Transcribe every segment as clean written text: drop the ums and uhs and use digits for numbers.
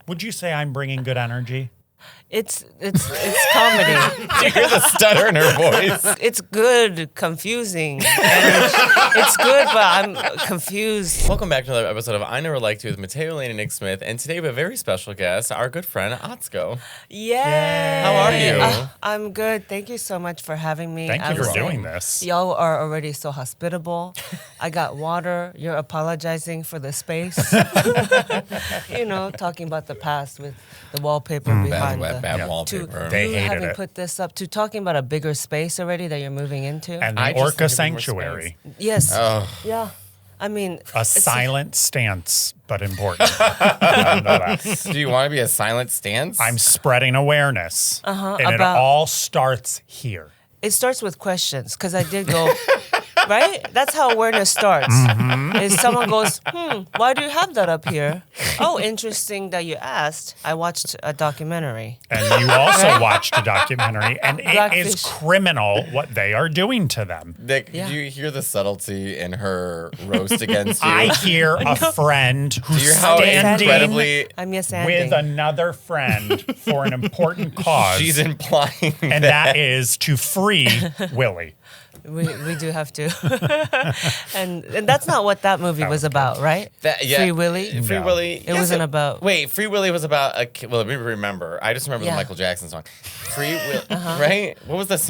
Would you say I'm bringing good energy? It's comedy. Do you hear the stutter in her voice? It's good, confusing. And it's good, but I'm confused. Welcome back to another episode of I Never Liked You with Matteo, Lane, and Nick Smith. And today we have a very special guest, our good friend, Atsuko. Yay! How are you? I'm good. Thank you so much for having me. Thank you for doing this. Y'all are already so hospitable. I got water. You're apologizing for the space. Talking about the past with the wallpaper behind bad wallpaper. They hated having it. put this up to talking about a bigger space already that you're moving into. And I the just orca think of more sanctuary. Yes. Oh. Yeah. I mean, A silent stance, but important. I know that. Do you want to be a silent stance? I'm spreading awareness. And it about- all starts here. it starts with questions because I did go, right? That's how awareness starts. Is someone goes, why do you have that up here? Oh, interesting that you asked. I watched a documentary. And you also watched a documentary, and it is Blackfish. criminal what they are doing to them. Nick, Yeah. do you hear the subtlety in her roast against you? I hear a friend who's Do you hear how standing incredibly I'm yes with another friend for an important cause, she's implying and that is to free Willy. We do have to. and that's not what that movie was about, right? Free Willy? Free No. Willy. It wasn't about... Wait, Free Willy was about well, let me remember. I just remember the Yeah. Michael Jackson song. Free Willy, right? What was this?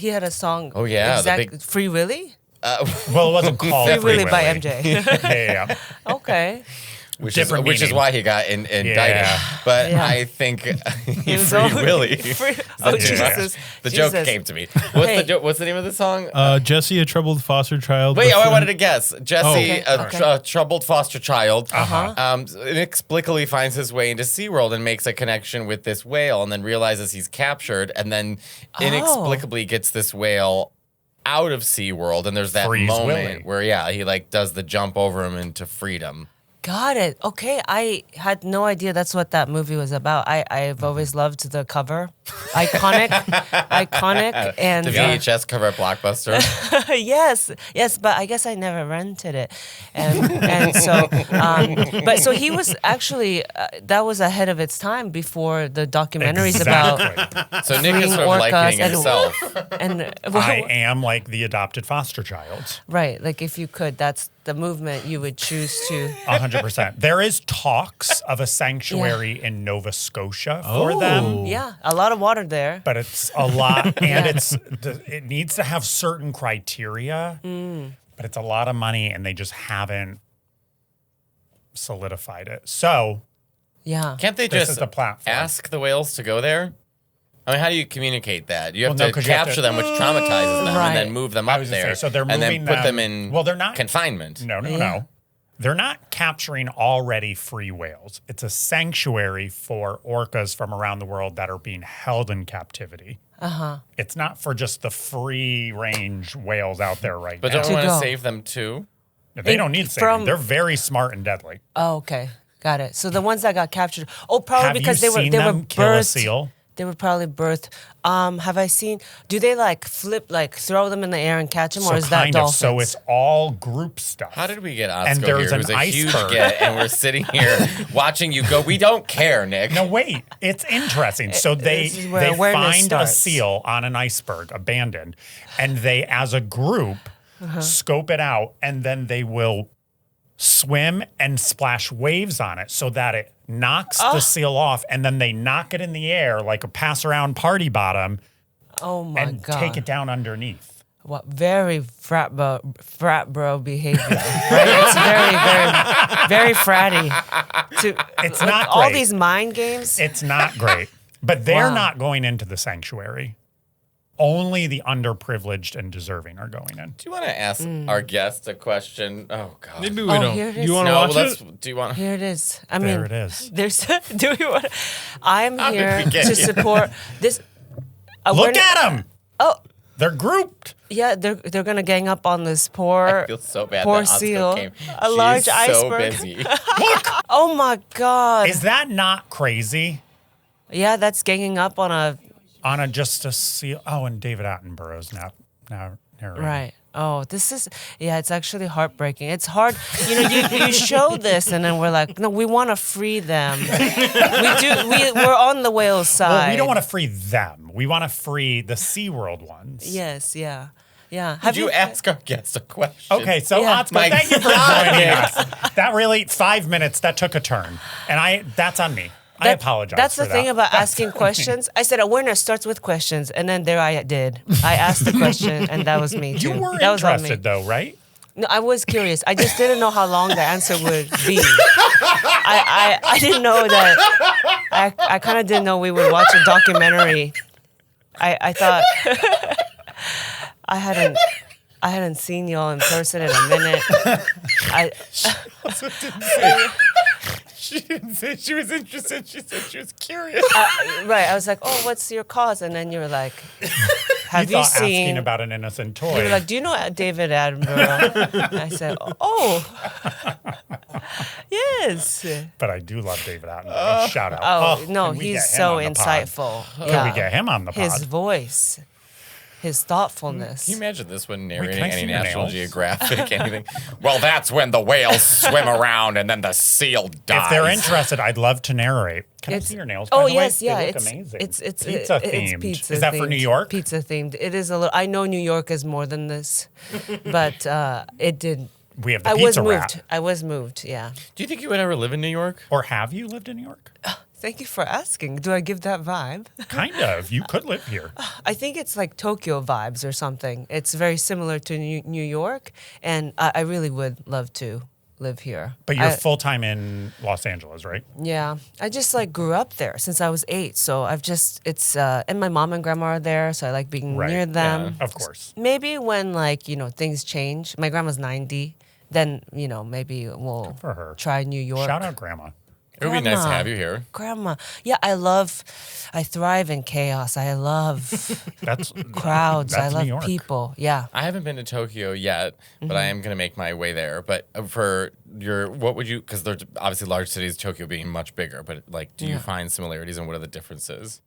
He had a song. Oh, yeah, the big- Free Willy? Well, it wasn't called Free Willy by Willy. MJ. Yeah. Okay. which Different is meaning. why he got indicted. Yeah. But Yeah. I think He was Free all- Willy. Oh, The Jesus. The joke Jesus. came to me. What's Hey. what's the name of the song? Jesse, a troubled foster child. Wait, I befriend- wanted to guess. Jesse, Okay. a troubled foster child, Uh-huh. inexplicably finds his way into SeaWorld and makes a connection with this whale and then realizes he's captured and then inexplicably gets this whale out of SeaWorld. And there's that Frees moment Willy. where, he does the jump over him into freedom. Got it. Okay. I had no idea that's what that movie was about. I've always loved the cover. Iconic. And The VHS cover at Blockbuster. yes, but I guess I never rented it, and so, but so he was actually that was ahead of its time before the documentaries about Exactly. So Nick is freeing sort of likening orcas himself. and I am like the adopted foster child. right, like if you could, that's the movement you would choose to. 100%. There is talks of a sanctuary in Nova Scotia for them. Yeah, a lot of water there. But it's a lot, and it needs to have certain criteria, but it's a lot of money, and they just haven't solidified it. So Yeah, Can't they this just is the platform. ask the whales to go there? I mean, how do you communicate that? You have Well, no, to 'cause you have capture to- them, which traumatizes them, Right. and then move them I up was gonna there. say, so they're and then moving put them them- in well, they're not- confinement. No. They're not capturing already free whales. It's a sanctuary for orcas from around the world that are being held in captivity. It's not for just the free range whales out there right But now. don't we want go. to save them too? They don't need saving. from- They're very smart and deadly. Oh, okay. Got it. So the ones that got captured, probably Have because you they were seen they were them kill a birthed. seal? They were probably birthed. Have I seen? Do they throw them in the air and catch them, or is that kind of. dolphins? So it's all group stuff. How did we get And Atsuko there's here? an Who's a huge iceberg. get, and we're sitting here watching you go. We don't care, Nick. No, wait. It's interesting. So this is where they awareness find a starts. seal on an iceberg, abandoned, and they, as a group, scope it out, and then they will swim and splash waves on it so that it knocks the seal off, and then they knock it in the air like a pass-around party bottom Oh my and god! take it down underneath. What very frat bro behavior, right? It's very fratty. It's not all great. these mind games. It's not great. But they're Wow. not going into the sanctuary. Only the underprivileged and deserving are going in. Do you want to ask our guest a question? Oh God. Maybe we Oh, don't. here it is. You want to No, watch let's. it? Do you want? Here it is. I There mean, it is. there's. Do we want? I'm How did here we get to here? support this. Look at them. Oh. They're grouped. Yeah, they're gonna gang up on this poor I feel so bad. poor that Atsuko seal. Came. A She's large so iceberg. busy. Look. Oh my god! Is that not crazy? Yeah, that's ganging up on a On just a seal. Oh, and David Attenborough's now narrating. right. Oh, it's actually heartbreaking. It's hard. You show this and then we're like, no, we want to free them. We're on the whale's side. Well, we don't want to free them. We want to free the SeaWorld ones. Yes, yeah. Yeah. Did you ask our guest a question? Okay, so Yeah. Atsuko, thank you for joining us. That really, 5 minutes, that took a turn. And that's on me. I apologize. That's for the thing that. about asking questions. I said a winner starts with questions, and then there I did. I asked the question, and that was me too. You were that was on me. interested, though, right? No, I was curious. I just didn't know how long the answer would be. I didn't know that. I kind of didn't know we would watch a documentary. I thought I hadn't seen y'all in person in a minute. She didn't say she was interested. She said she was curious. Right. I was like, oh, what's your cause? And then you were like, have you seen... asking about an innocent toy. You were like, do you know David Attenborough? I said, oh, yes. But I do love David Attenborough. Shout out. Oh, no, can we he's get him so on the pod? insightful. Can we get him on the pod? His voice, his thoughtfulness. Can you imagine this one Wait, can narrating I see any your National nails? Geographic, anything? Well, that's when the whales swim around and then the seal dies. If they're interested, I'd love to narrate. Can I see your nails? By Oh the way? yes, They yeah. look It's amazing. it's pizza themed. pizza Is that for themed. New York? Pizza themed. It is a little. I know New York is more than this, but it did. We have the I pizza was rat. moved. I was moved. Yeah. Do you think you would ever live in New York? Or have you lived in New York? Thank you for asking. Do I give that vibe? Kind of. You could live here. I think it's like Tokyo vibes or something. It's very similar to New York, and I really would love to live here. But you're full time in Los Angeles, right? Yeah, I just like grew up there since I was 8. So I've just and my mom and grandma are there, so I like being Right, near them. Of course. Maybe when things change. My grandma's 90. Then maybe we'll for her. try New York. Shout out grandma. It would be nice to Grandma. have you here. Grandma. Yeah, I thrive in chaos. I love That's crowds. That's I New love York. people. Yeah. I haven't been to Tokyo yet, but I am going to make my way there. But for what would you, because there's obviously large cities, Tokyo being much bigger, but do you find similarities and what are the differences?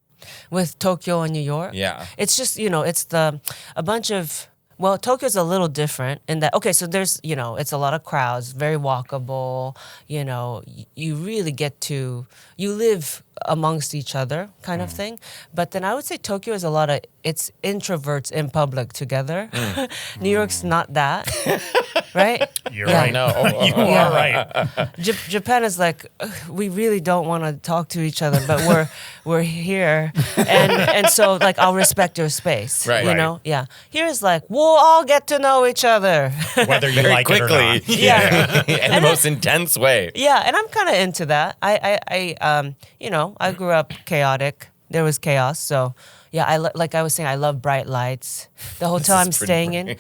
With Tokyo and New York? Yeah. It's just, it's a bunch of, well, Tokyo's a little different in that, okay, so there's, it's a lot of crowds, very walkable, you really get to, you live amongst each other kind of thing. But then I would say Tokyo is it's introverts in public together. New York's not that, right? You're Yeah. right. No. You are right. Japan is like, "Ugh, we really don't want to talk to each other, but we're here, and so like I'll respect your space, Right. you Right. know, yeah. Here is like we'll all get to know each other, Whether you Very like it or quickly. not. yeah, In the most intense way. yeah, and I'm kind of into that. I grew up chaotic. There was chaos, so yeah. Like I was saying, I love bright lights. The hotel is I'm pretty staying in,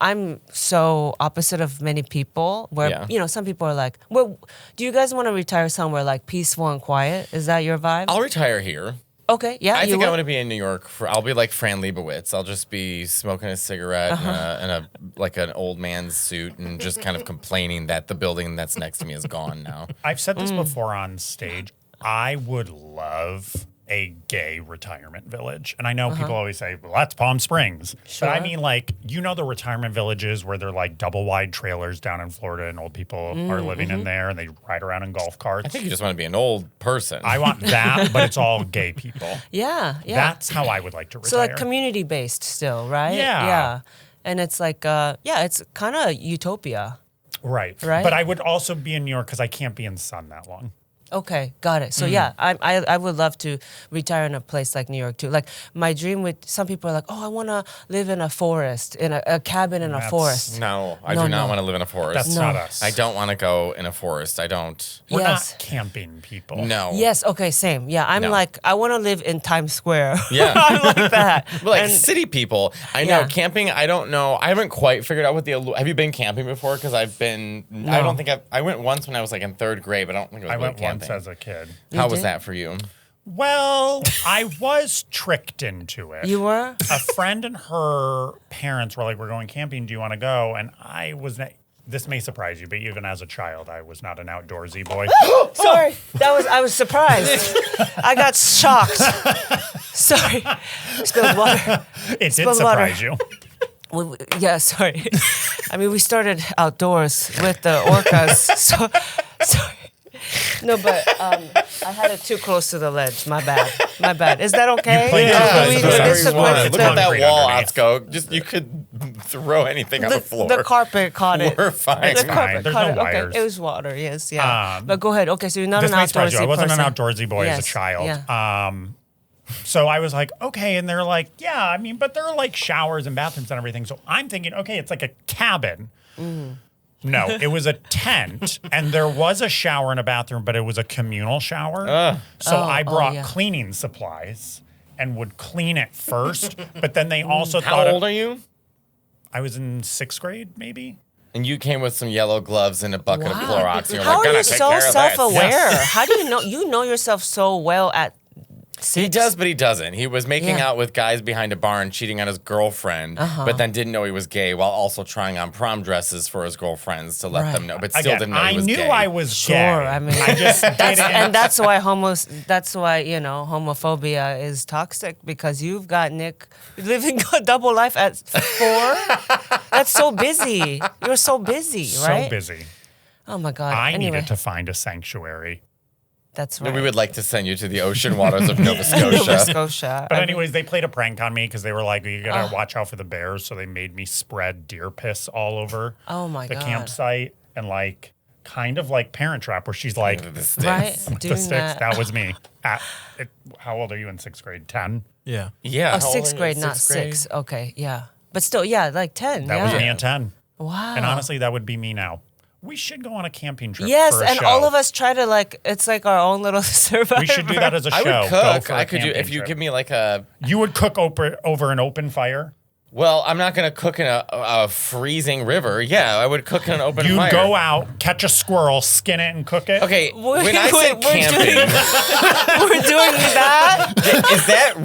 I'm so opposite of many people where, Yeah. Some people are like, well, do you guys want to retire somewhere like peaceful and quiet? Is that your vibe? I'll retire here. Okay, yeah. I think will? I want to be in New York. I'll be like Fran Lebowitz. I'll just be smoking a cigarette in like an old man's suit and just kind of complaining that the building that's next to me is gone now. I've said this before on stage. I would love a gay retirement village. And I know people always say, well, that's Palm Springs. Sure. But I mean, like, the retirement villages where they're like double wide trailers down in Florida and old people are living in there and they ride around in golf carts. I think you just want to be an old person. I want that, but it's all gay people. Yeah. That's how I would like to retire. So like community based still, right? Yeah. Yeah. And it's like, it's kind of utopia. Right. Right? But I would also be in New York because I can't be in sun that long. Okay, got it. So yeah, I would love to retire in a place like New York too. Like my dream with some people are like, oh, I want to live in a forest, in a cabin in a forest. No, I No, do not no. want to live in a forest. That's not us. I don't want to go in a forest. I don't. We're Yes. not camping people. No. Yes. Okay. Same. Yeah. I'm No. like, I want to live in Times Square. Yeah. I'm like that. But like And- city people, I know Yeah. camping. I don't know. I haven't quite figured out what have you been camping before? Because I've been. I don't think I went once when I was like in 3rd grade, but I don't think it was I really went once camping. as a kid. How was did? that for you? Well, I was tricked into it. You were? A friend and her parents were like, we're going camping. Do you want to go? And I was not. This may surprise you, but even as a child, I was not an outdoorsy boy. Sorry. I was surprised. I got shocked. Sorry. Spilled water. It did Spilled water. surprise you. Yeah, sorry. I mean, we started outdoors with the orcas. So, sorry. No, but I had it too close to the ledge. My bad. Is that okay? played too close to the ledge. Look at that Concrete wall, underneath. Atsuko. You could throw anything on the floor. The carpet caught it. We're fine. The fine. carpet There's caught no it. wires. Okay, it was water. Yes, yeah. But go ahead. Okay, so you're not an This may surprise outdoorsy you. I wasn't person. an outdoorsy boy as a Yes, child. yeah. So I was like, okay. And they're like, yeah, I mean, but there are like showers and bathrooms and everything. So I'm thinking, okay, it's like a cabin. No, it was a tent, and there was a shower and a bathroom, but it was a communal shower. So I brought cleaning supplies and would clean it first. But then they also How thought, old are you? I was in 6th grade, maybe. And you came with some yellow gloves and a bucket of Clorox. And you're How like, are "Gonna you take so care of this." self-aware? Yes. How do you know? You know yourself so well at 6. He does, but he doesn't. He was making Yeah. out with guys behind a barn, cheating on his girlfriend, but then didn't know he was gay while also trying on prom dresses for his girlfriends to let them know, but still Again, didn't know he I was knew gay. I was Sure, gay. I mean, I just didn't. and that's why homophobia is toxic, because you've got Nick living a double life at 4. That's so busy. You're so busy, right? so busy. Oh my God. I Anyway, needed to find a sanctuary. That's right. We would like to send you to the ocean waters of Nova Scotia. Nova Scotia. But anyways, they played a prank on me because they were like, you gotta watch out for the bears. So they made me spread deer piss all over Oh my the God. campsite and like kind of like Parent Trap, where she's like, The sticks. Right? the Doing sticks. that. That was me. How old are you in 6th grade? 10? Yeah. Yeah. Oh, how old 6th are you? grade, not 6. Okay, yeah. But still, yeah, like 10. That yeah. was me at 10. Wow. And honestly, that would be me now. We should go on a camping trip. Yes, for a and show. all of us try to it's like our own little survivor. We should do that as a show. I would Go cook. for a I could do camping if you trip. give me like a. You would cook over an open fire. Well, I'm not gonna cook in a freezing river. Yeah, I would cook in an open You fire. go out, catch a squirrel, skin it, and cook it. Okay, Wait, when I said we're camping, We're doing that. is that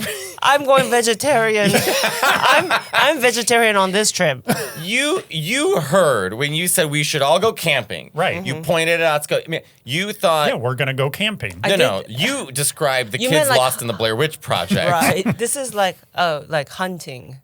I'm going vegetarian. I'm vegetarian on this trip. you heard when you said we should all go camping? Right. You pointed at Atsuko. I mean, you thought. Yeah, we're gonna go camping. No. You described the You kids meant like- lost in the Blair Witch Project. Right. This is like hunting.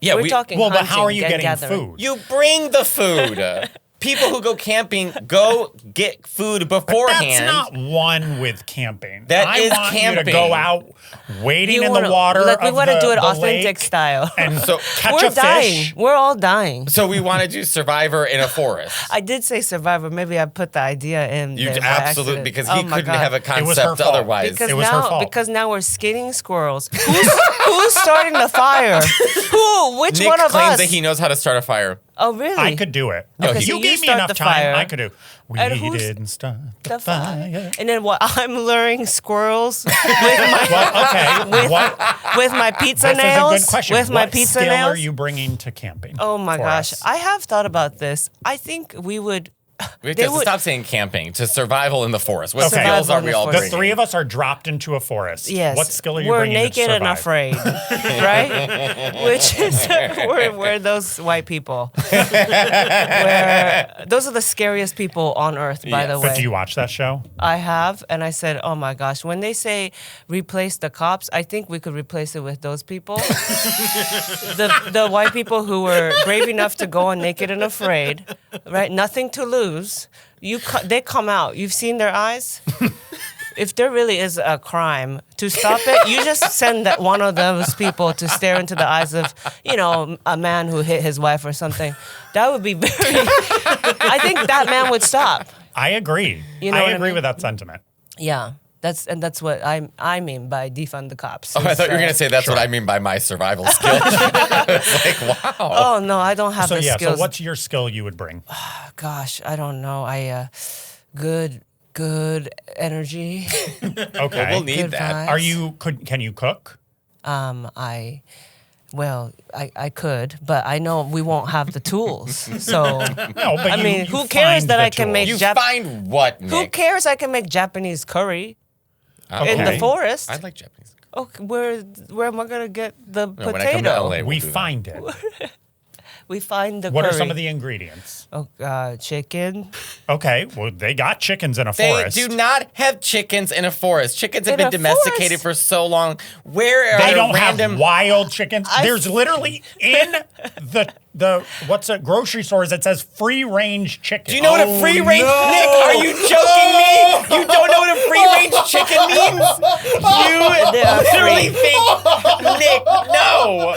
Yeah, We're talking Well, but hunting, how are you getting gathering. food? You bring the food. People who go camping go get food beforehand. That's not one with camping. That I is want you to camping. go out wading You in wanna- the water. Like we want to do it authentic lake style. and So catch We're a dying. fish. We're all dying. So we want to do Survivor in a forest. I did say survivor. Maybe I put the idea in. You there by absolutely accident. because Oh he my couldn't God. have a It was her concept fault. otherwise. Because It was her now, fault. because now we're skinning squirrels. Who's starting the fire? Who? Which Nick one of claims us? that he knows how to start a fire. Oh, really? I could do it. Okay, If so you you gave me start enough the time, fire. I could do. We And who's- didn't start the fire. And then what? I'm luring squirrels with my Well, okay. What? with my pizza This nails. is a good question. With my What pizza skill nails. are you bringing to camping? Oh my for gosh, us? I have thought about this. I think we would. We have They to would- stop saying camping to survival in the forest. What Okay. skills Survival are in we the all forest. The bringing? three of us are dropped into a forest. Yes. What skill are you We're bringing naked to and survive? afraid, right? Which is we're those white people. Where those are the scariest people on earth, by the Yes. way. But do you watch that show? I have, and I said, "Oh my gosh!" When they say replace the cops, I think we could replace it with those people, the white people who were brave enough to go on naked and afraid, right? Nothing to lose. They come out. You've seen their eyes. If there really is a crime, to stop it, you just send that one of those people to stare into the eyes of, a man who hit his wife or something. That would be very. I think that man would stop. I agree. You know I what I agree mean? with that sentiment. Yeah, that's what I mean by defund the cops. Oh, I thought you were going to say that's Sure. what I mean by my survival skill. It's like, wow. Oh no, I don't have So the yeah, skills. so what's your skill you would bring? Gosh, I don't know. Good energy. Okay. We'll need Good that. vibes. Can you cook? I could, but I know we won't have the tools. So No, but I mean, you who cares find that the I can make tools. You find what, Nick? who cares? I can make Japanese curry in the Okay. forest. I like Japanese. Okay, where am I gonna get the No, potato? when I come to LA, we'll We do that. find it. We find the What curry. are some of the ingredients? Chicken. Okay, well, they got chickens in a They forest. do not have chickens in a forest. Chickens have In been a domesticated for so long. Where are They don't random? have wild chickens. There's literally in the what's it grocery stores that says free range chicken. Do you know what a free range? no. Nick, are you joking me? You don't know what a free range chicken means? They You are literally free. think, Nick, no.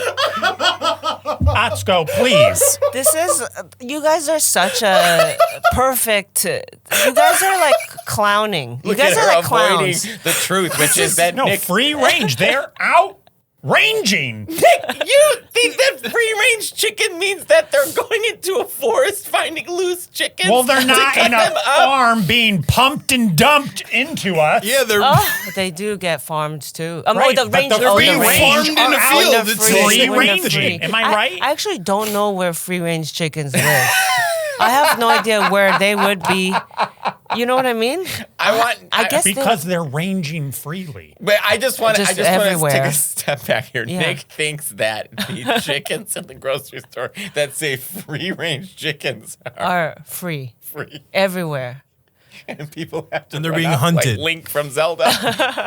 Atsuko, please. This is. You guys are such a perfect. You guys are like clowning. You Look guys at are her like avoiding clowns. the truth, which is that No, Nick. free range. They're out ranging. Nick, you think that free range chicken means that they're going into a forest finding loose chickens? Well, they're to not cut in a them up? farm being pumped and dumped into us. Yeah, they're Oh, they do get farmed too. Right, the but range. the oh, free the range range. farmed in a are field. out It's free free When they're ranging. free. Am I right? I actually don't know where free range chickens live. I have no idea where they would be. You know what I mean? I guess they- because they're ranging freely. But I just want to Just take a everywhere. step back here. Yeah. Nick thinks that the chickens in the grocery store that say free range chickens are are free free. everywhere. And people have to And they're run being out hunted. like Link from Zelda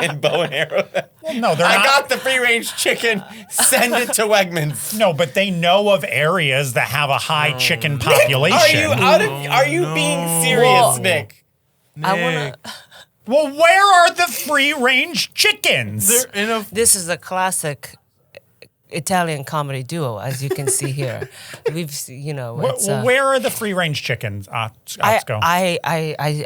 and bow and arrow. Well, no, they're I not. got the free range chicken. Send it to Wegmans. No, but they know of areas that have a high chicken population. Are you being serious, Well- Nick? I wanna. Well, where are the free range chickens? they're in a. This is a classic Italian comedy duo, as you can see here. It's, Where are the free range chickens, Atsuko? I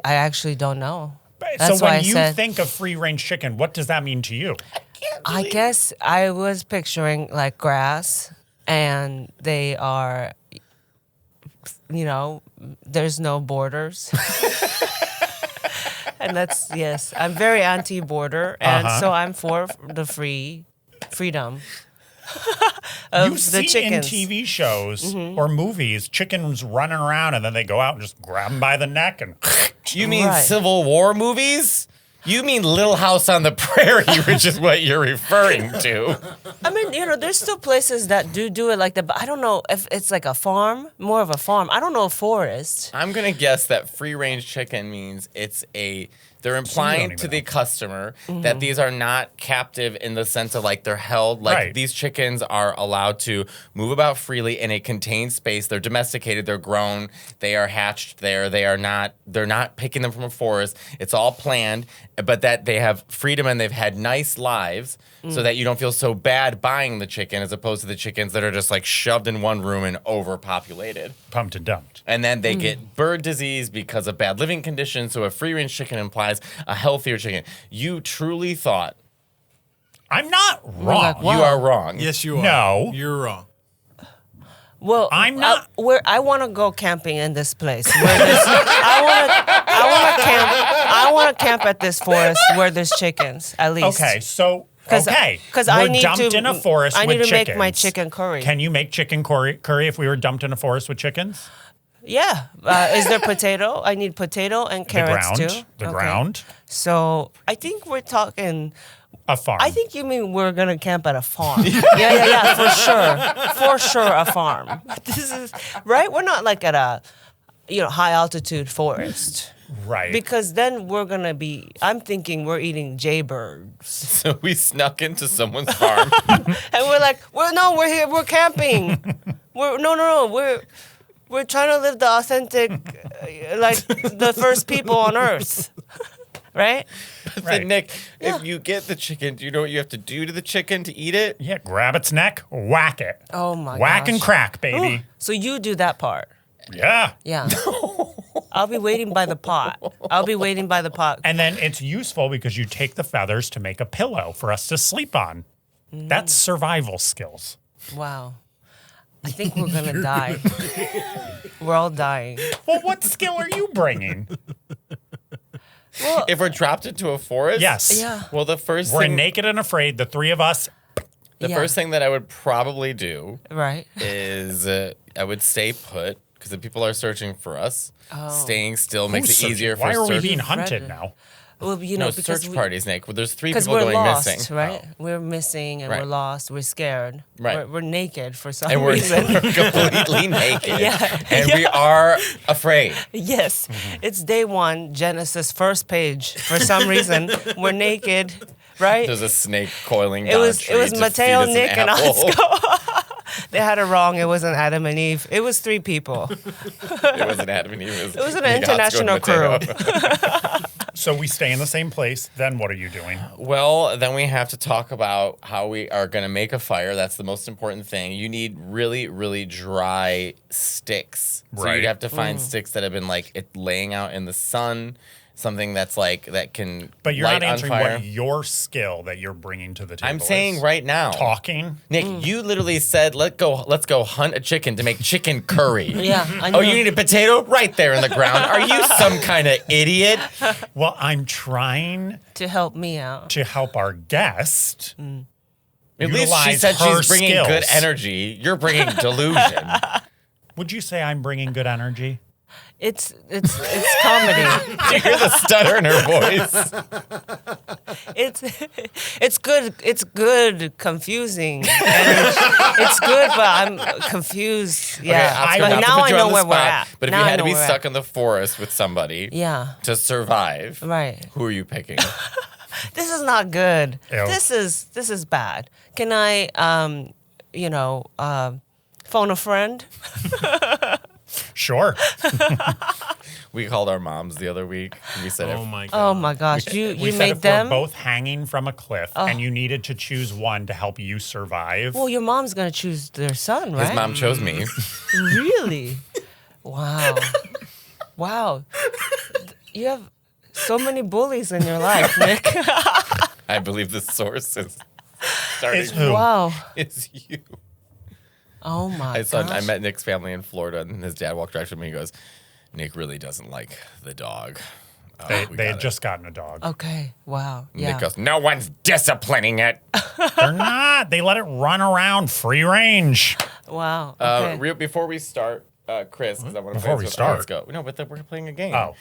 actually don't know. So That's why I when you said. think of free range chicken, what does that mean to you? I guess I was picturing like grass, and they are, there's no borders. And that's, yes, I'm very anti-border, and so I'm for the freedom of You the see in chickens. TV shows or movies, chickens running around and then they go out and just grab them by the neck and You mean Right. Civil War movies? You mean Little House on the Prairie, which is what you're referring to. I mean, there's still places that do it like that, but I don't know if it's like a farm, more of a farm. I don't know a forest. I'm going to guess that free range chicken means they're implying even to the customer that these are not captive in the sense of like they're held. Like Right. these chickens are allowed to move about freely in a contained space. They're domesticated. They're grown. They are hatched there. They're not picking them from a forest. It's all planned, but that they have freedom and they've had nice lives so that you don't feel so bad buying the chicken as opposed to the chickens that are just like shoved in one room and overpopulated. pumped and dumped. And then they get bird disease because of bad living conditions. So a free range chicken implies a healthier chicken. You truly thought I'm not wrong. like, wow. you are wrong. Yes, you are. No. You're wrong. Well, I'm not- I want to go camping in this place. I want to camp at this forest where there's chickens at least. Okay, so Because I we're need dumped to in a forest I with need to chickens. make my chicken curry. Can you make chicken curry if we were dumped in a forest with chickens? Yeah. Is there potato? I need potato and carrots the ground, too. the Okay. ground, So I think we're talking. a farm. I think you mean we're gonna camp at a farm. yeah, for sure, a farm. This is right. We're not like at a, high altitude forest right. because then we're gonna be. I'm thinking we're eating jaybirds, So we snuck into someone's farm. and we're like, we're here. We're camping. We're trying to live the authentic, like the first people on Earth, right? Then Nick, if you get the chicken, do you know what you have to do to the chicken to eat it? Yeah, grab its neck, whack it. Oh my Whack and gosh. crack, baby. So you do that part. Yeah. Yeah. I'll be waiting by the pot. And then it's useful because you take the feathers to make a pillow for us to sleep on. That's survival skills. Wow. I think we're going to die. We're all dying. Well, what skill are you bringing? Well, If we're dropped into a forest? Yes. yeah. Well, the first We're thing naked and afraid, the three of us. the Yeah. first thing that I would probably do Right. is I would stay put because the people are searching for us. Staying still makes Who's it easier searching? for Why are we search- being hunted Predator. now? Well, No, because search parties, Nick. Well, there's 3 because people we're going lost, missing. right? We're missing and Right. we're lost. We're scared. Right. We're naked for some And we're, reason. we're completely naked. Yeah. And we are afraid. Yes, it's day 1, Genesis first page. For some reason, we're naked, right? There's a snake coiling It down was a tree it was to Matteo, feed us an Nick, and apple. Atsuko. They had it wrong. It wasn't Adam and Eve. It was 3 people. It wasn't Adam and Eve. It was an Nick, international Atsuko, and Matteo. So we stay in the same place. Then what are you doing? Well, then we have to talk about how we are going to make a fire. That's the most important thing. You need really, really dry sticks. So Right. you'd have to find sticks that have been laying out in the sun, something that's that can But you're light not answering on fire. what your skill that you're bringing to the table I'm saying is. right now. Talking. Nick, you literally said, let's go hunt a chicken to make chicken curry. Yeah, I know. Oh, you need a potato right there in the ground. Are you some kind of idiot? Well, I'm trying To help me out. to help our guest. At least she utilize said her she's bringing good skills. energy. You're bringing delusion. Would you say I'm bringing good energy? It's comedy. You hear the stutter in her voice. It's good. It's good. Confusing. It's good, but I'm confused. Yeah, Okay, but not to now put I you on know the where we're spot, at. But if Now you I had to know be where we're stuck at. in the forest with somebody Yeah. to survive, Right. who are you picking? This is not good. Ew. This is bad. Can I phone a friend? Sure. We called our moms the other week. We said, Oh if- my god. Oh my gosh, We you said made if them. we're both hanging from a cliff and you needed to choose one to help you survive. Well, your mom's gonna choose their son, right? his mom chose me. Really? Wow. Wow. You have so many bullies in your life, Nick. I believe the source is starting. Is who? Wow. It's you. Oh my I gosh. met Nick's family in Florida, and his dad walked right to me and goes, Nick really doesn't like the dog. They had just gotten a dog. Okay. Wow. Yeah. Nick goes, no one's disciplining it. They're not. They let it run around free range. Wow. Okay. Before we start, Chris, because I want to Before play we this with start? Let's go. No, but we're playing a game. Oh.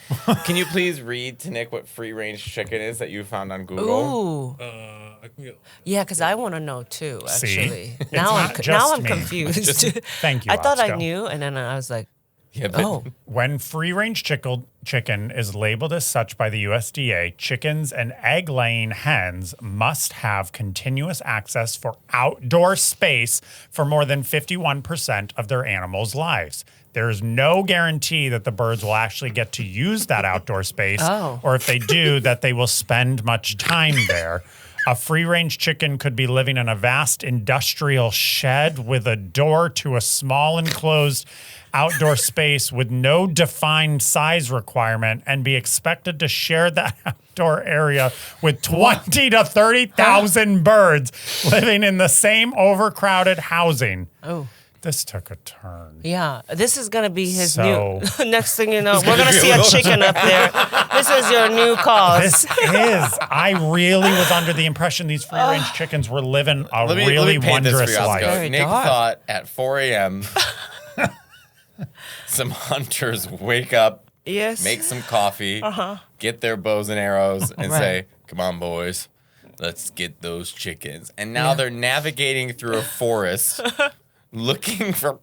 Can you please read to Nick what free range chicken is that you found on Google? Ooh. I can get, Yeah, because I want to know too. See? Actually, It's now not just I'm me. confused. Thank you, I thought I Atsuko. knew, and then I was like, Yeah, but oh, When free-range chicken is labeled as such by the USDA, chickens and egg-laying hens must have continuous access for outdoor space for more than 51% of their animals' lives. There is no guarantee that the birds will actually get to use that outdoor space, Oh. or if they do, that they will spend much time there. A free-range chicken could be living in a vast industrial shed with a door to a small enclosed outdoor space with no defined size requirement and be expected to share that outdoor area with 20 to 30,000 birds living in the same overcrowded housing. oh. This took a turn. Yeah, this is gonna be his So- new. Next thing you know, we're gonna be a see a little- chicken up there. This is your new cause. This is. I really was under the impression these free-range chickens were living a let me really paint this for wondrous you, Atsuko. life. Very Nick dark. thought at 4 a.m. some hunters wake up, Yes. make some coffee, get their bows and arrows, and Right. say, "Come on, boys, let's get those chickens." And now they're navigating through a forest, looking for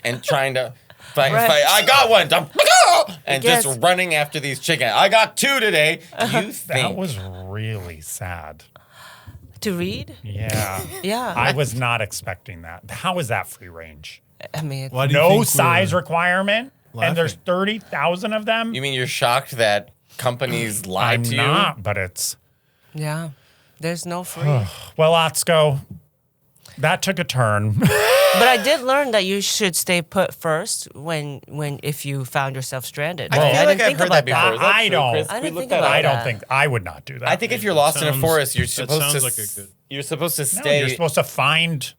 and trying to fight. Right. I got one, and Yes. just running after these chickens. I got 2 today. Do you That think? was really sad. To read? Yeah. Yeah. I was not expecting that. How is that free range? I mean, why do you No think size we're requirement, laughing? and there's 30,000 of them. You mean you're shocked that companies lie I'm to you? not, but it's yeah. There's no free. well, Atsuko. That took a turn. But I did learn that you should stay put first if you found yourself stranded. I feel didn't like I've think heard about that before. Is that I true, don't- Chris? I Can we didn't look think that about up? I don't that. think I would not do that. I think if you're lost in a sounds- forest, you're that supposed sounds to like a good- you're supposed to No, stay. you're supposed to find.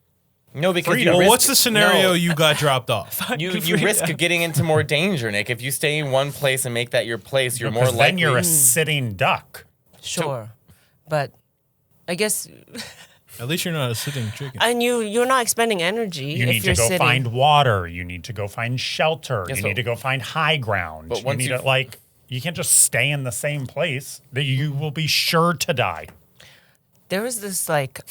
No, because freedom. you Well, risk, what's the scenario no, you got dropped off? you risk getting into more danger, Nick. If you stay in one place and make that your place, you're more Because likely. then you're a sitting duck. Sure. But I guess At least you're not a sitting chicken. and you're not expending energy You if need you're to go sitting. find water. You need to go find shelter. Yes, you but- need to go find high ground. but You once need you- to like. You can't just stay in the same place. You will be sure to die. There was this like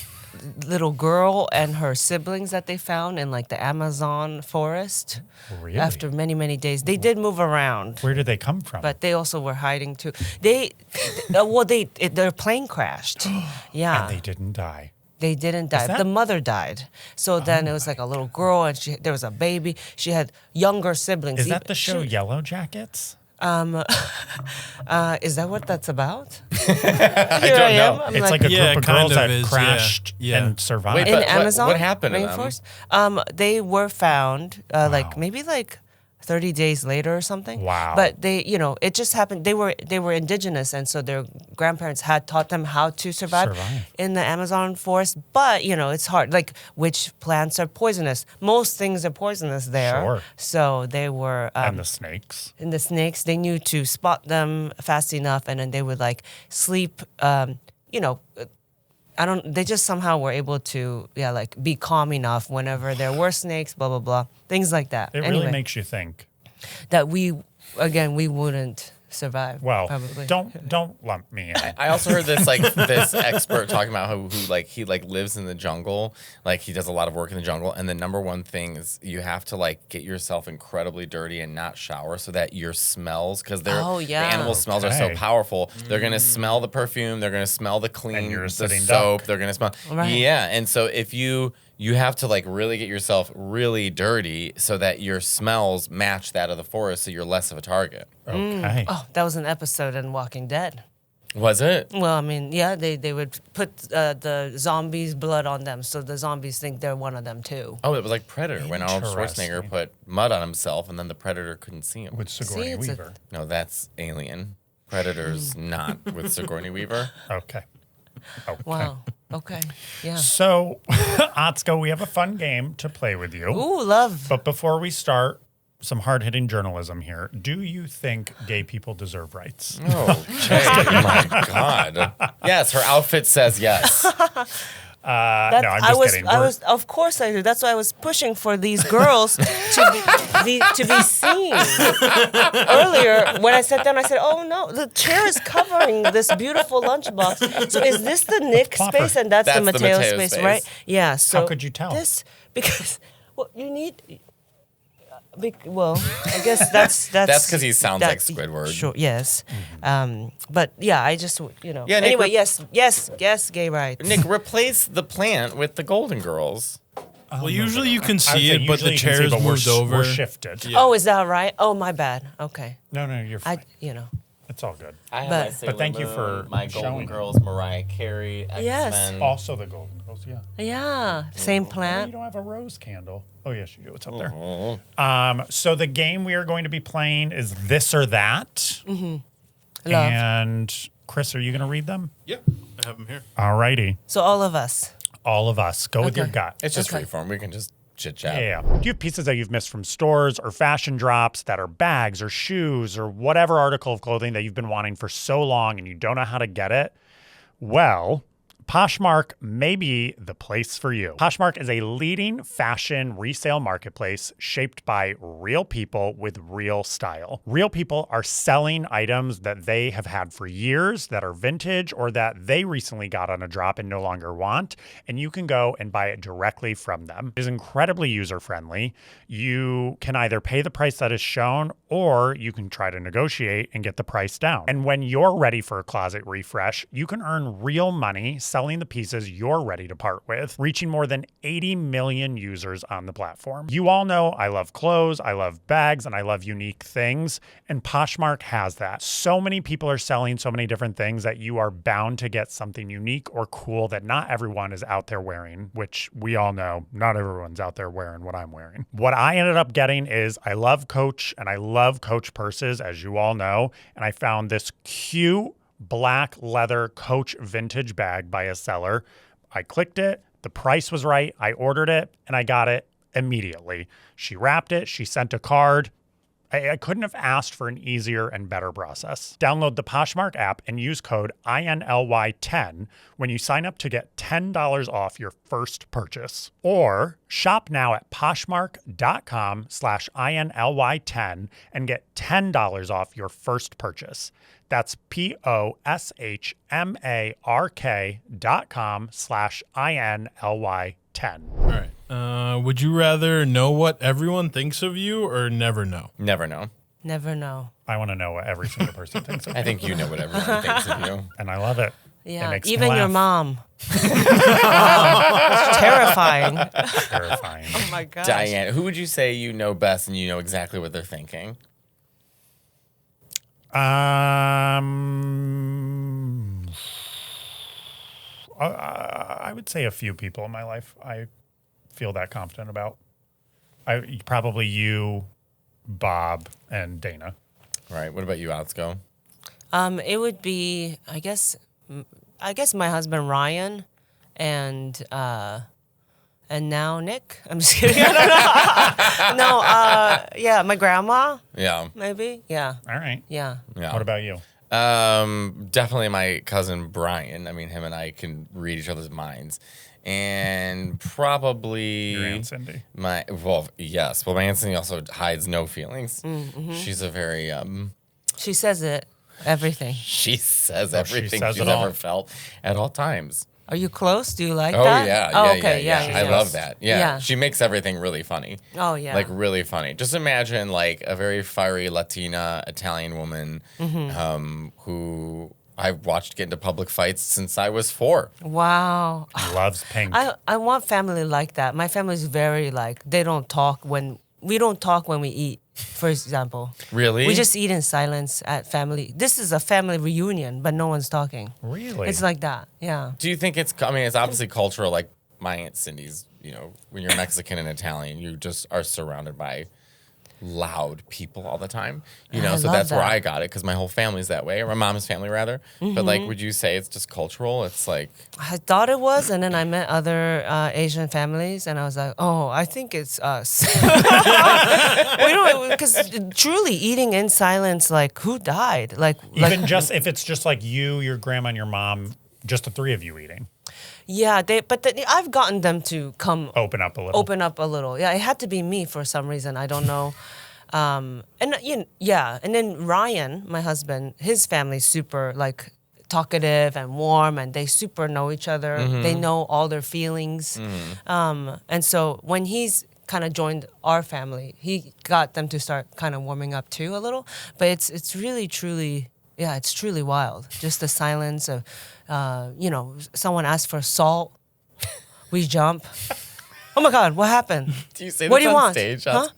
little girl and her siblings that they found in like the Amazon forest. Really? After many, many days. They did move around. Where did they come from? But they also were hiding too. Their plane crashed. Yeah. And they didn't die. They didn't die. that- The mother died. So then it was like a little girl, and there was a baby. She had younger siblings. Is that the show Yellow Jackets? Is that what that's about? I don't know. I'm It's like a Yeah, group of kind girls of that is, crashed yeah. and survived. Wait, in but Amazon. what happened to them? rainforest? They were found like maybe like 30 days later or something. Wow. But they, it just happened. They were indigenous, and so their grandparents had taught them how to survive in the Amazon forest. But it's hard. Like, which plants are poisonous? Most things are poisonous there. Sure. So they were. And the snakes. And the snakes, they knew to spot them fast enough, and then they would like sleep. They just somehow were able to, like be calm enough whenever there were snakes, blah, blah, blah. Things like that. It really makes you think. That we wouldn't survive. Well, probably. don't lump me in. I also heard this this expert talking about who lives in the jungle, like he does a lot of work in the jungle, and the number one thing is you have to like get yourself incredibly dirty and not shower so that your smells, because the animal smells are so Okay. powerful, they're gonna smell the perfume, they're gonna smell the clean, you're a the sitting soap, duck. they're gonna smell Right. and so if you have to like really get yourself really dirty so that your smells match that of the forest, so you're less of a target. Okay. Oh, that was an episode in Walking Dead. Was it? Well, I mean, they would put the zombies' blood on them, so the zombies think they're one of them too. Oh, it was like Predator when Arnold Interesting. Schwarzenegger put mud on himself and then the Predator couldn't see him. With Sigourney it's a- Weaver. No, that's Alien. Predator's not with Sigourney Weaver. Okay. Okay. Wow. Okay. Yeah. So, Atsuko, we have a fun game to play with you. Ooh, love. But before we start, some hard-hitting journalism here. Do you think gay people deserve rights? Oh, my God. Yes, her outfit says yes. No, I'm just kidding. Of course I do. That's why I was pushing for these girls to be seen. Earlier, when I sat down, I said, "Oh no, the chair is covering this beautiful lunchbox." So is this the Nick Plopper. space and that's the That's the Matteo Matteo space, space. right? Yeah. So How could you tell? Because you need. Well, I guess that's That's 'cause he sounds like that- Squidward. Sure. Yes. Mm-hmm. But yeah, I just Yeah, Nick, anyway, yes, gay rights. Nick, replace the plant with the Golden Girls. Well, usually you can I would see say it, but usually the you can see, chair's but moved over. We're shifted. Yeah. Oh, is that right? Oh, my bad. Okay. No, you're fine. It's all good. I have But- my But Sailor thank you Moon, for my showing Golden it. Girls, Mariah Carey, X-Men. Yes. Also the Golden Girls, yeah. Yeah. Same You plant. don't have a rose candle. Oh, yes, you do. It's up there. Oh. So the game we are going to be playing is This or That. Love. And Chris, are you going to read them? Yeah, I have them here. All righty. So all of us. All of us. Go with your Okay. gut. It's just Okay. freeform. We can just chit-chat. Yeah. Do you have pieces that you've missed from stores or fashion drops that are bags or shoes or whatever article of clothing that you've been wanting for so long and you don't know how to get it? Well, Poshmark may be the place for you. Poshmark is a leading fashion resale marketplace shaped by real people with real style. Real people are selling items that they have had for years that are vintage or that they recently got on a drop and no longer want, and you can go and buy it directly from them. It is incredibly user-friendly. You can either pay the price that is shown or you can try to negotiate and get the price down. And when you're ready for a closet refresh, you can earn real money selling the pieces you're ready to part with, reaching more than 80 million users on the platform. You all know I love clothes, I love bags, and I love unique things, and Poshmark has that. So many people are selling so many different things that you are bound to get something unique or cool that not everyone is out there wearing, which we all know not everyone's out there wearing what I'm wearing. What I ended up getting is I love Coach and I love Coach purses, as you all know, and I found this cute black leather Coach vintage bag by a seller. I clicked it. The price was right. I ordered it and I got it immediately. She wrapped it. She sent a card. I couldn't have asked for an easier and better process. Download the Poshmark app and use code INLY10 when you sign up to get $10 off your first purchase. Or shop now at poshmark.com/INLY10 and get $10 off your first purchase. That's POSHMARK.com/INLY10. All right. Would you rather know what everyone thinks of you or never know? Never know. Never know. I want to know what every single person thinks of me. I think you know what everyone thinks of you. And I love it. It Yeah, makes me even your laugh. mom. It's terrifying. Terrifying. Oh my gosh. Diane, who would you say you know best and you know exactly what they're thinking? I would say a few people in my life I feel that confident about. Probably you, Bob, and Dana. Right. What about you, Atsuko? It would be, I guess my husband Ryan, and now Nick. I'm just kidding. I don't know. No. Yeah, my grandma, Yeah. maybe. Yeah. All right. Yeah. Yeah. What about you? Definitely my cousin Brian. I mean, him and I can read each other's minds. And probably Your Aunt Cindy. yes. Well, my Aunt Cindy also hides no feelings. She's a very She says it. Everything. she says she everything says she's it all. ever felt at all times. Are you close? Do you like Oh that? yeah, Oh, yeah, okay. yeah. I Yeah. love that. Yeah. Yeah. She makes everything really funny. Oh yeah. Like really funny. Just imagine like a very fiery Latina Italian woman who I've watched get into public fights since I was 4. Wow. Loves pink. I want family like that. My family's very like we don't talk when we eat. For example, Really? we just eat in silence at family. This is a family reunion, but no one's talking. Really? It's like that. Yeah. Do you think it's? I mean, it's obviously cultural. Like my Aunt Cindy's. You know, when you're Mexican and Italian, you just are surrounded by loud people all the time. You know, I so love that's where that. I got it because my whole family's that way, or my mom's family rather. But like, would you say it's just cultural? It's like I thought it was, and then I met other Asian families, and I was like, oh, I think it's us. We don't, because truly eating in silence, like who died? Like Even just if it's just like you, your grandma, and your mom, just the 3 of you eating. yeah, I've gotten them to come Open up a little. open up a little. Yeah, it had to be me for some reason. I don't know. And then Ryan, my husband, his family's super like talkative and warm, and they super know each other. They know all their feelings. And so when he's kind of joined our family, he got them to start kind of warming up too a little. But it's really truly. Yeah, it's truly wild. Just the silence of, someone asks for salt, we jump. Oh my God, what happened? do you say What this do you on want? stage? Huh?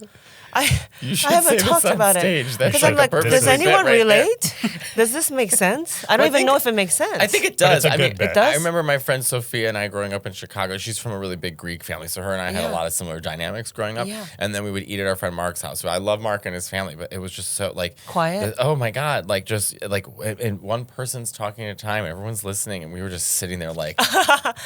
You should I haven't say this talked on about stage. it That's because like I'm a like, perfect does bit anyone right there. relate? Does this make sense? I don't I even think know it- if it makes sense. I think it But does. it's a I good mean, bit. It does? I remember my friend Sophia and I growing up in Chicago. She's from a really big Greek family, so her and I had a Yeah. lot of similar dynamics growing up. Yeah. And then we would eat at our friend Mark's house. So I love Mark and his family, but it was just so like Quiet? Oh my God! Like just like and one person's talking at a time, everyone's listening, and we were just sitting there like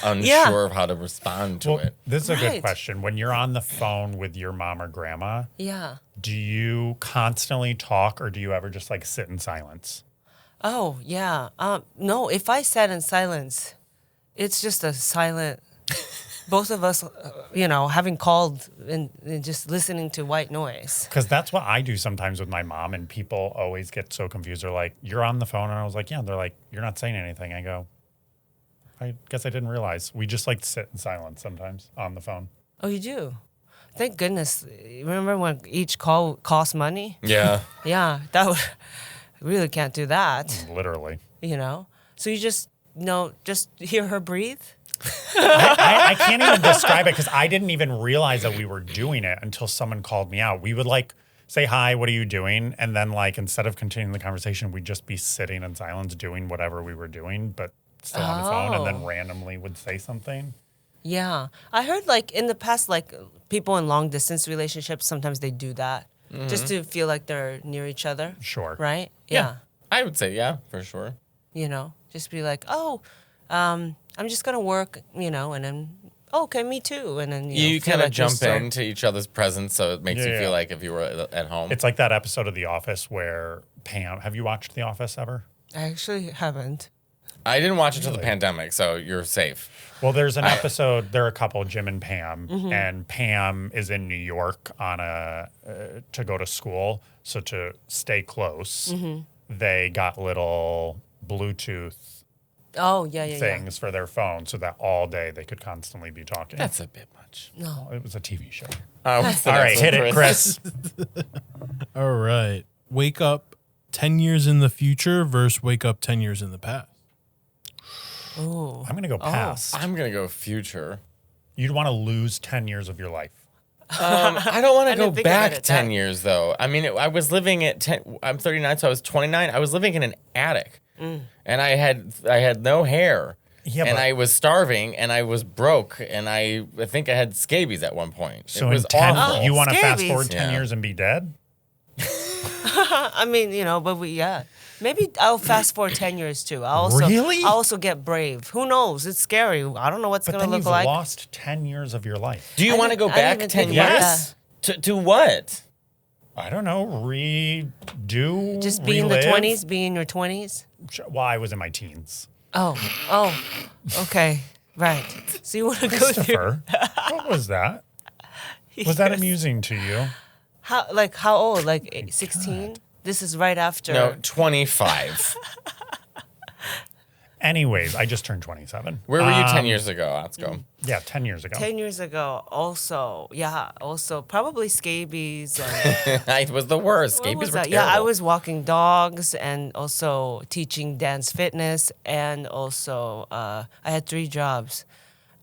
unsure of how to respond to Well, it. this is a good Right. question. When you're on the phone with your mom or grandma, Yeah. do you constantly talk or do you ever just like sit in silence? Oh, yeah. No, if I sat in silence, it's just a silent. Both of us, having called and just listening to white noise. Because that's what I do sometimes with my mom, and people always get so confused. They're like, "You're on the phone," and I was like, "Yeah." They're like, "You're not saying anything." I go, "I guess I didn't realize." We just like to sit in silence sometimes on the phone. Oh, you do? Thank goodness. Remember when each call cost money? Yeah. Yeah, that would really can't do that, Literally. So you just hear her breathe. I can't even describe it because I didn't even realize that we were doing it until someone called me out. We would like say, "Hi, what are you doing?" And then like instead of continuing the conversation, we'd just be sitting in silence doing whatever we were doing, but still on the phone, and then randomly would say something. Yeah, I heard like in the past, like people in long distance relationships sometimes they do that just to feel like they're near each other. Sure. Right? Yeah. I would say yeah, for sure. Just be like, oh, I'm just gonna work, and then oh, okay, me too. And then You feel kind of like you're jump still- into each other's presence, so it makes you Yeah, feel yeah. like if you were at home. It's like that episode of The Office where Pam. Have you watched The Office ever? I actually haven't. I didn't watch it until the pandemic, so you're safe. Well, there's an episode. There are a couple, Jim and Pam, Mm-hmm. and Pam is in New York on to go to school. So to stay close, Mm-hmm. they got little Bluetooth Oh, yeah. things for their phone, so that all day they could constantly be talking. That's a bit much. No. It was a TV show. What's the All right, next hit one, it, Chris. All right. Wake up 10 years in the future versus wake up 10 years in the past. Ooh. I'm gonna go past. I'm gonna go future. You'd want to lose 10 years of your life. I don't want to go didn't think about back it 10 that- years though. I mean, I was living at 10. I'm 39, so I was 29. I was living in an attic, and I had no hair. Yeah, and but- I was starving, and I was broke, and I think I had scabies at one point. So it was in 10, awful. you want to fast Scabies. forward 10 Yeah. years and be dead? I mean, but maybe I'll fast forward 10 years too. Really? I also get brave. Who knows? It's scary. I don't know what's But going to then look you've like. lost 10 years of your life. Do you I want to didn't- go I back didn't 10 think about years? To what? I don't know, redo, Just be in the relive? 20s, be in your 20s. Well, I was in my teens. Oh, okay. Right. So you want to go through Christopher, what was that? Was that amusing to you? how old? Like 16? This is right after. No, 25. Anyways, I just turned 27. Where were you 10 years ago, Atsuko? Yeah, 10 years ago. 10 years ago, also probably scabies. And It was the worst. what Scabies was were that? terrible. Yeah, I was walking dogs and also teaching dance fitness, and also I had 3 jobs.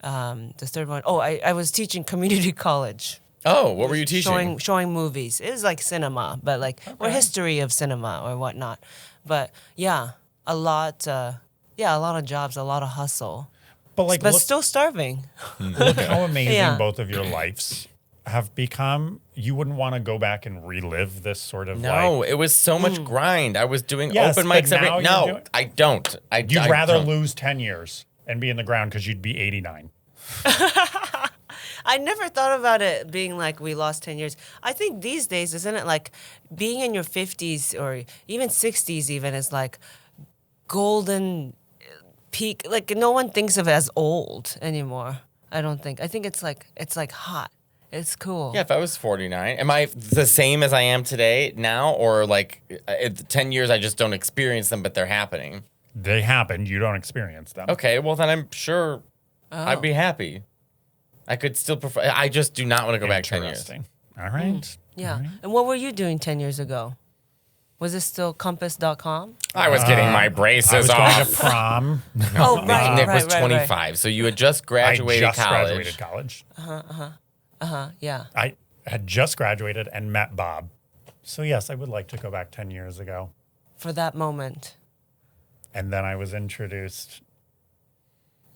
The third one, I was teaching community college. Oh, what were you teaching? Showing movies. It was like cinema, but or history of cinema or whatnot. But yeah, a lot of jobs, a lot of hustle. But like, But look, still starving. look how amazing Yeah. both of your lives have become. You wouldn't want to go back and relive this sort of No, like. it was so much grind. I was doing Yes, open but mics every. now you're No, doing- I don't. You'd I rather don't. lose 10 years and be in the ground because you'd be 89. I never thought about it being like we lost 10 years. I think these days, isn't it like being in your 50s or even 60s even is like golden peak. Like no one thinks of it as old anymore. I don't think. I think it's like hot. It's cool. Yeah, if I was 49, am I the same as I am today now, or like 10 years I just don't experience them, but they're happening? They happened. You don't experience them. Okay, well then I'm sure I'd be happy. I could still prefer. I just do not want to go back 10 years. Interesting. All right. Yeah. And what were you doing 10 years ago? Was it still compass.com? I was getting my braces I was off. going to prom. Oh, right. Nick was right, 25, right. so you had just graduated I just college. graduated college. Yeah. I had just graduated and met Bob. So yes, I would like to go back 10 years ago. For that moment. And then I was introduced.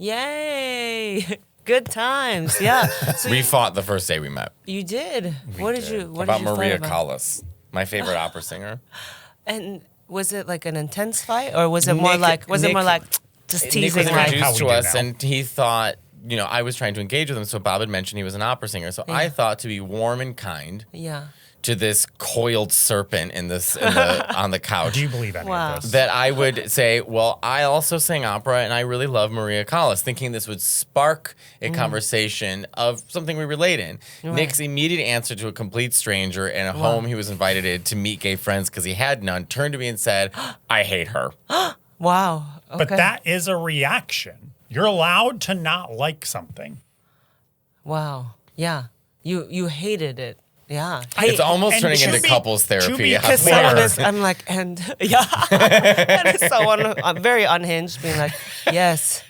Yay. Good times. Yeah. So We fought the first day we met you did. What did you about fight Maria about? Callas, my favorite opera singer. And was it like an intense fight or was it more Nick- like Nick- just Nick teasing was like- like introduced How to we do us, now. and he thought, I was trying to engage with him. So Bob had mentioned he was an opera singer. So I thought to be warm and kind yeah. to this coiled serpent on the couch. Do you believe any Wow. of this? that I would say, well, I also sing opera and I really love Maria Callas, thinking this would spark a conversation of something we relate in. Nick's immediate answer to a complete stranger in a home he was invited in to meet gay friends because he had none turned to me and said, I hate her. Wow. Okay. But that is a reaction. You're allowed to not like something. Wow. Yeah. You hated it. Yeah. It's almost and turning to into be- couples to therapy. be I Because swear. some of this, I'm like, and yeah, and it's someone I'm very unhinged, being like, yes.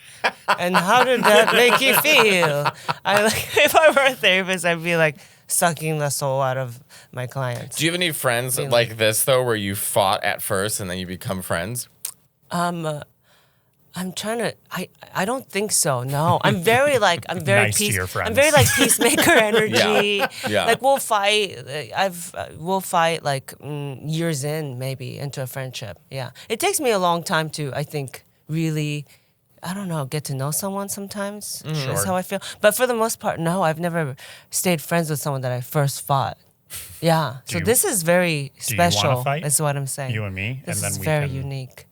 And how did that make you feel? I like, if I were a therapist, I'd be like sucking the soul out of my clients. Do you have any friends like this, though, where you fought at first and then you become friends? I'm trying to. I don't think so. No, I'm very Nice to your friends. I'm very like peacemaker energy. Yeah. Like we'll fight. We'll fight like years in maybe into a friendship. Yeah, it takes me a long time to I think really I don't know, get to know someone sometimes. Sure. That's how I feel. But for the most part, no, I've never stayed friends with someone that I first fought. Yeah. So this is very special. wanna fight? Is what I'm saying. You and me, This and then is we very can- unique.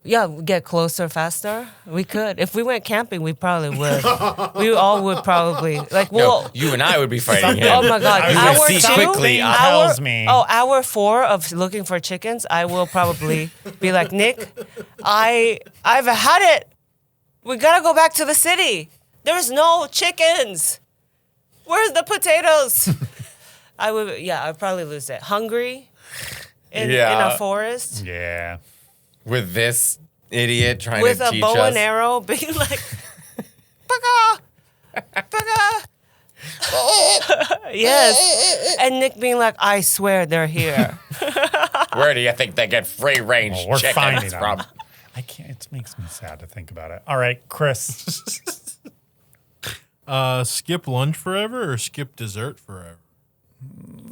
Yeah, get closer faster. We could. If we went camping, we probably would. We all would probably. Like, No, you and I would be fighting him. Oh my God! I was gonna Hour see two, quickly, tells me. Hour 4 of looking for chickens. I will probably be like, Nick, I've had it. We gotta go back to the city. There's no chickens. Where's the potatoes? I'd probably lose it. Hungry in a forest Yeah. With this idiot trying with to a teach bow us. and arrow, being like, "Baga, baga." Yes, and Nick being like, "I swear they're here." Where do you think they get free range Well, we're finding chickens them. from? I can't. It makes me sad to think about it. All right, Chris. Skip lunch forever or skip dessert forever?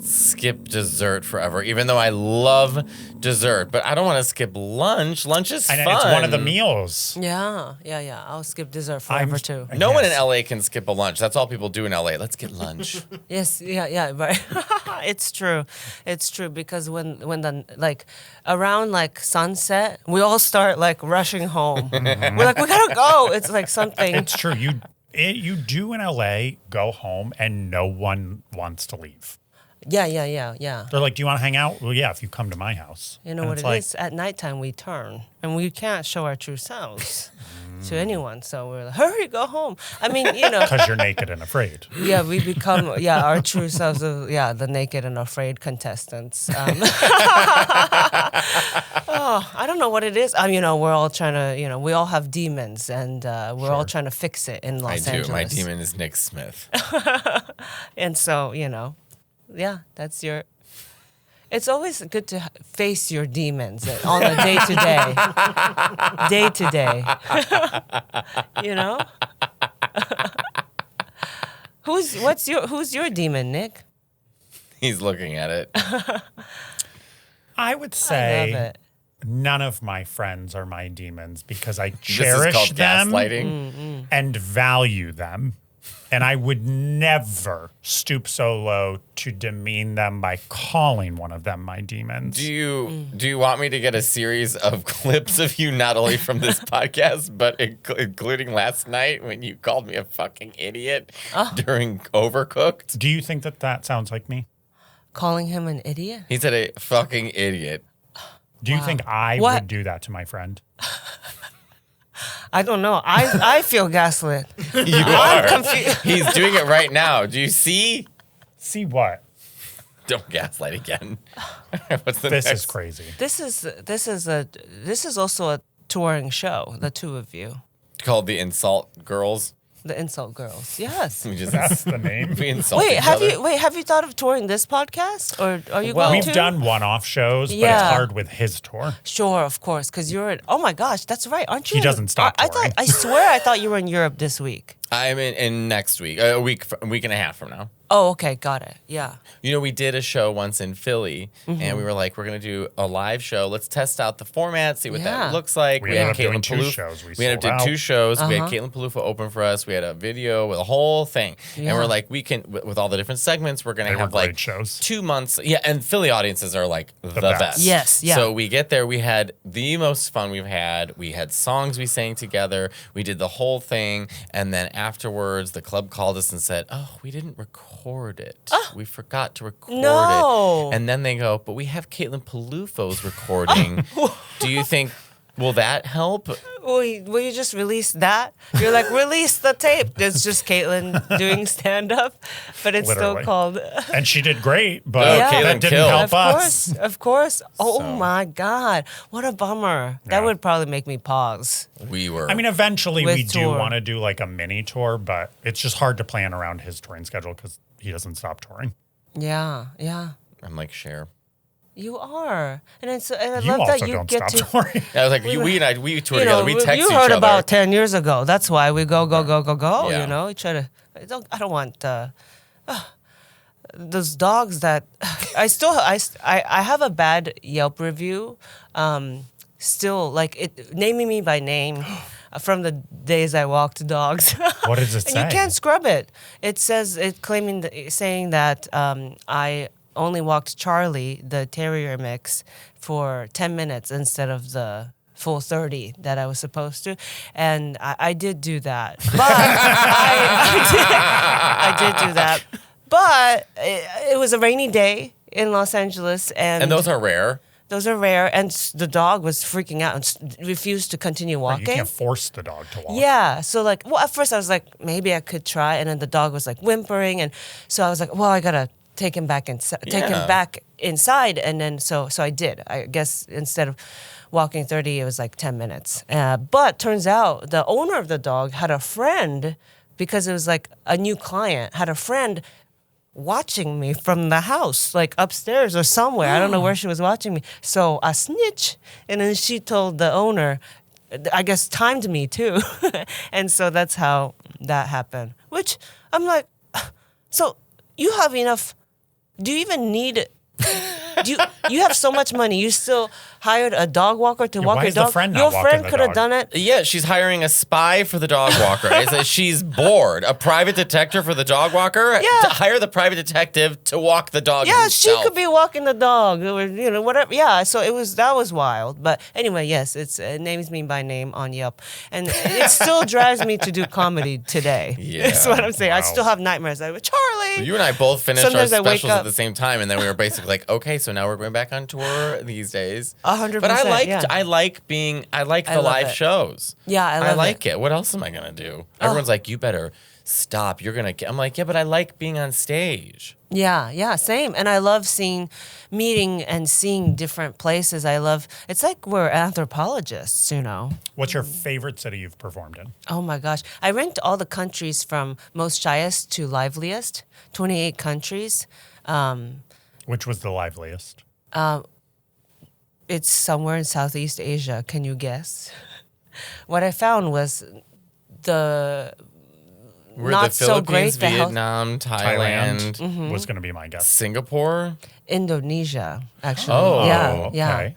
Skip dessert forever, even though I love dessert, but I don't want to skip lunch. Lunch is I know fun. it's one of the meals. Yeah. I'll skip dessert forever too. No one in Yes. LA can skip a lunch. That's all people do in LA. Let's get lunch. Yes, right. It's true because when the like around like sunset, we all start like rushing home. We're like, we gotta go. It's like something. It's true. You do in LA go home and no one wants to leave. Yeah. They're like, "Do you want to hang out?" Well, yeah, if you come to my house. You know And what it's it like, is? At nighttime we turn and we can't show our true selves to anyone. So we're like, hurry, go home. I mean, because you're naked and afraid. yeah, we become our true selves. The naked and afraid contestants. I don't know what it is. We're all trying to. We all have demons, and we're all trying to fix it in Los Angeles. My demon is Nick Smith. And so yeah, that's your. It's always good to face your demons on a day to day. Who's your demon, Nick? He's looking at it. I would I love say it. none of my friends are my demons because I This is cherish called them gaslighting. and value them. And I would never stoop so low to demean them by calling one of them my demons. Do you want me to get a series of clips of you not only from this podcast but including last night when you called me a fucking idiot during Overcooked? Do you think that sounds like me? Calling him an idiot? He said a fucking idiot. Do you think I What? would do that to my friend? I don't know. I feel gaslit. You are. He's doing it right now. Do you see? See what? Don't gaslight again. What's the This next? is crazy. This is also a touring show. The two of you, Called the Insult Girls. the Insult Girls. Yes. We just That's the name. we insult Wait, each have other. you thought of touring this podcast, or are you Well, going we've to? done one-off shows, but it's Yeah. hard with his tour. Sure, of course, because you're. Oh my gosh, that's right, aren't you? He doesn't stop I touring. thought. I swear, I thought you were in Europe this week. I'm in next week, a week and a half from now. Oh, okay, got it. Yeah. We did a show once in Philly, and we were like, we're going to do a live show. Let's test out the format, see what Yeah. that looks like. We had ended up doing Caitlin two Palouf- shows. We We ended up sold doing two out. shows. We had Caitlin Paloofa open for us. We had a video with a whole thing. And Yeah. we're like, we can, with all the different segments, we're going They to were have like great shows. 2 months. Yeah, and Philly audiences are like the best. best. Yes, yeah. So we get there. We had the most fun we've had. We had songs we sang together. We did the whole thing. And then afterwards, the club called us and said, oh, we didn't record it. We forgot to record No. it. And then they go, but we have Caitlin Paloofo's recording. Do you think, will that help? Will you just release that? You're like, release the tape. It's just Caitlin doing stand up, but it's Literally. still called. And she did great, but Oh, Yeah. that Caitlin didn't killed. help us. Of course. Oh So- my God. What a bummer. That Yeah. would probably make me pause. We were. I mean, eventually With we do tour. want to do like a mini tour, but it's just hard to plan around his touring schedule because he doesn't stop touring. Yeah. I'm like, Cher. You are. And I You love also that you don't get stop to. touring. I was like, we toured You know, together. We text you each heard other. about 10 years ago. That's why we go. Yeah. You know, we try to. I don't want those dogs that I have a bad Yelp review. Still, like it naming me by name. from the days I walked dogs. What does it And say? you can't scrub it. It says saying that I only walked Charlie, the terrier mix, for 10 minutes instead of the full 30 that I was supposed to, and I did do that. But I did do that. But it was a rainy day in Los Angeles, and And those are rare. those are rare. And the dog was freaking out and refused to continue You walking. can't force the dog to walk. Yeah. So like, well, at first I was like, maybe I could try, and then the dog was like whimpering, and so I was like, well, I gotta take him back inside. Take him Yeah. back inside, and then so I did. I guess instead of walking 30, it was like 10 minutes. But turns out the owner of the dog had a friend, because it was like a new client, had a friend watching me from the house, like upstairs or somewhere. I don't know where she was watching me. So I snitch, and then she told the owner, I guess timed me too. And so that's how that happened. Which I'm like, so you have enough, do you even need, you have so much money, you still hired a dog walker to walk why your is the dog? friend not Your walking friend the could have dog? done it. Yeah, she's hiring a spy for the dog walker. It's like she's bored. A private detective for the dog walker? Yeah. To hire the private detective to walk the dog Yeah, himself. she could be walking the dog, or whatever. Yeah, so that was wild. But anyway, yes, it names me by name on Yelp, and it still drives me to do comedy today. Yeah. That's what I'm saying. I Wow. still have nightmares. Like Charlie. You and I both finished Sometimes I our wake specials at up- the same time, and then we were basically like, okay, so now we're going back on tour these days. 100%. But I like yeah. I like the love live it. shows. Yeah, I love like it. What else am I gonna do? Everyone's like, you better stop. You're gonna. I'm like, yeah, but I like being on stage. Yeah, same. And I love meeting and seeing different places. It's like we're anthropologists, What's your favorite city you've performed in? Oh my gosh. I ranked all the countries from most Shyest to liveliest, 28 countries. Which was the liveliest? It's somewhere in Southeast Asia. Can you guess? What I found was the We're not the so Philippines, great. The health, Vietnam, Thailand, Mm-hmm. was going to be my guess. Singapore. Indonesia, actually. Oh, yeah. okay.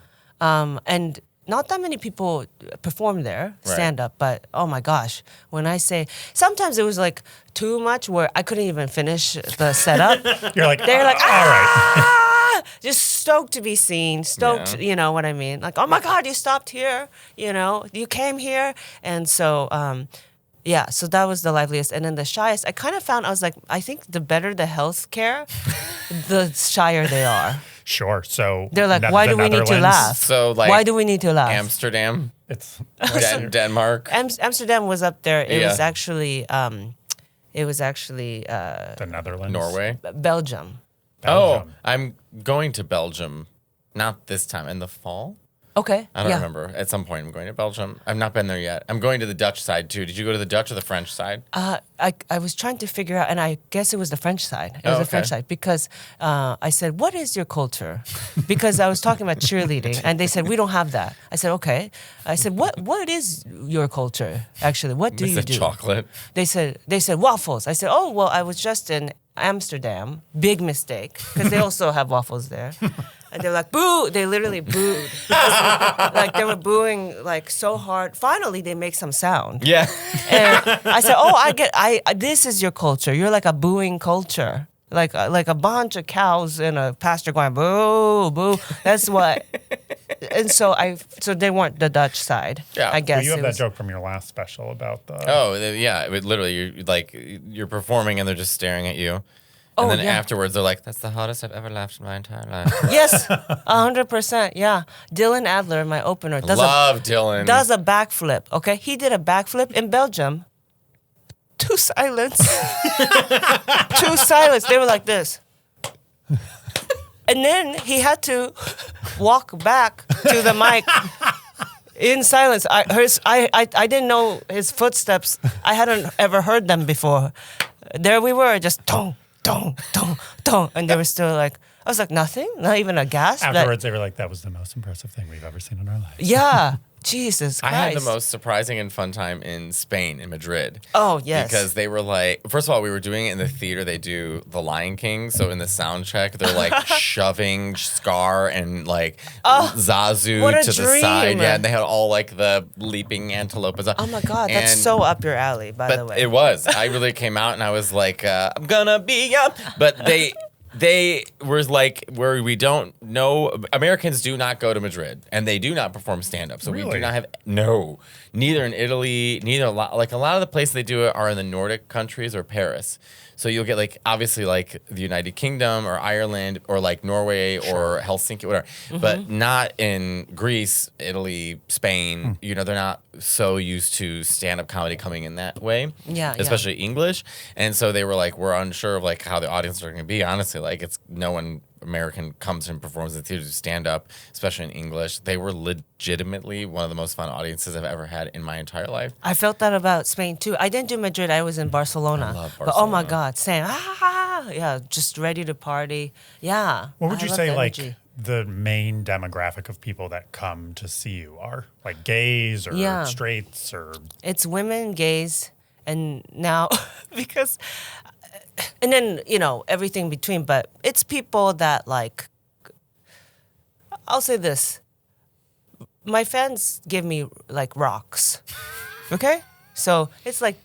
And not that many people perform there, Right. stand up, but oh my gosh, when I say, sometimes it was like too much where I couldn't even finish the setup. You're like, They're like, all right. just stoked to be seen, stoked, Yeah. you know what I mean? Like, oh my God, you stopped here, you came here. And so, yeah, so that was the liveliest. And then the shyest, I kind of found, I was like, I think the better the health care, the shyer they are. Sure. So They're like, the why do we need to Netherlands, laugh? So, like, why do we need to laugh? Amsterdam, It's Denmark. Amsterdam was up there. It Yeah. was actually, the Netherlands. Norway. Belgium. Belgium. Oh, I'm going to Belgium. Not this time. In the fall? Okay. I don't yeah. remember. At some point, I'm going to Belgium. I've not been there yet. I'm going to the Dutch side too. Did you go to the Dutch or the French side? I was trying to figure out, and I guess it was the French side. It was Oh, the French okay. side because I said, "What is your culture?" Because I was talking about cheerleading, and they said we don't have that. I said, "Okay." I said, "What is your culture actually? What do Is you it do?" chocolate? They said waffles. I said, "Oh well, I was just in Amsterdam. Big mistake because they also have waffles there." And they were like, boo! They literally booed. Like they were booing like so hard. Finally, they make some sound. Yeah. And I said, "Oh, this is your culture. You're like a booing culture, like a bunch of cows in a pasture going boo, boo." That's what. And so they weren't the Dutch side. Yeah. I guess Well, you have it that was- joke from your last special about the. Yeah. It literally, you're performing and they're just staring at you. And Oh, then yeah. afterwards, they're like, "That's the hottest I've ever laughed in my entire life." Yes, 100%. Yeah, Dylan Adler, my opener, Love Dylan. does a backflip. Okay, he did a backflip in Belgium. To silence. To silence. They were like this. And then he had to walk back to the mic in silence. I didn't know his footsteps. I hadn't ever heard them before. There we were, just dong, dong, dong, dong. And they were still like, I was like, nothing? Not even a gasp? Afterwards, they were like, "That was the most impressive thing we've ever seen in our lives." Yeah. Jesus Christ. I had the most surprising and fun time in Spain, in Madrid. Oh, yes. Because they were like, first of all, we were doing it in the theater. They do The Lion King. So in the sound check, they're like shoving Scar and like Zazu what a to the dream. side. Yeah, and they had all like the leaping antelopes. Oh my God, that's so up your alley, by the way. It was. I really came out and I was like, I'm gonna be up. But they were like, where we don't know, Americans do not go to Madrid and they do not perform stand up. So we do not have, neither in Italy, like a lot of the places they do it are in the Nordic countries or Paris. So you'll get like, obviously like the United Kingdom or Ireland or like Norway or Helsinki, whatever, but not in Greece, Italy, Spain. You know, they're not so used to stand-up comedy coming in that way. Especially English. And so they were like, we're unsure of like how the audience are going to be. Honestly, like it's no one American comes and performs in the theater to stand up, especially in English. They were legitimately one of the most fun audiences I've ever had in my entire life. I felt that about Spain too. I didn't do Madrid. I was in Barcelona. I love But oh my Barcelona. God, Sam, yeah, just ready to party. Yeah. What would I you love say the like energy. the main demographic of people that come to see you are? Like gays or straights or It's women, gays, and now because, and then, you know, everything between, but it's people that like, I'll say this. My fans give me like rocks. Okay? So it's like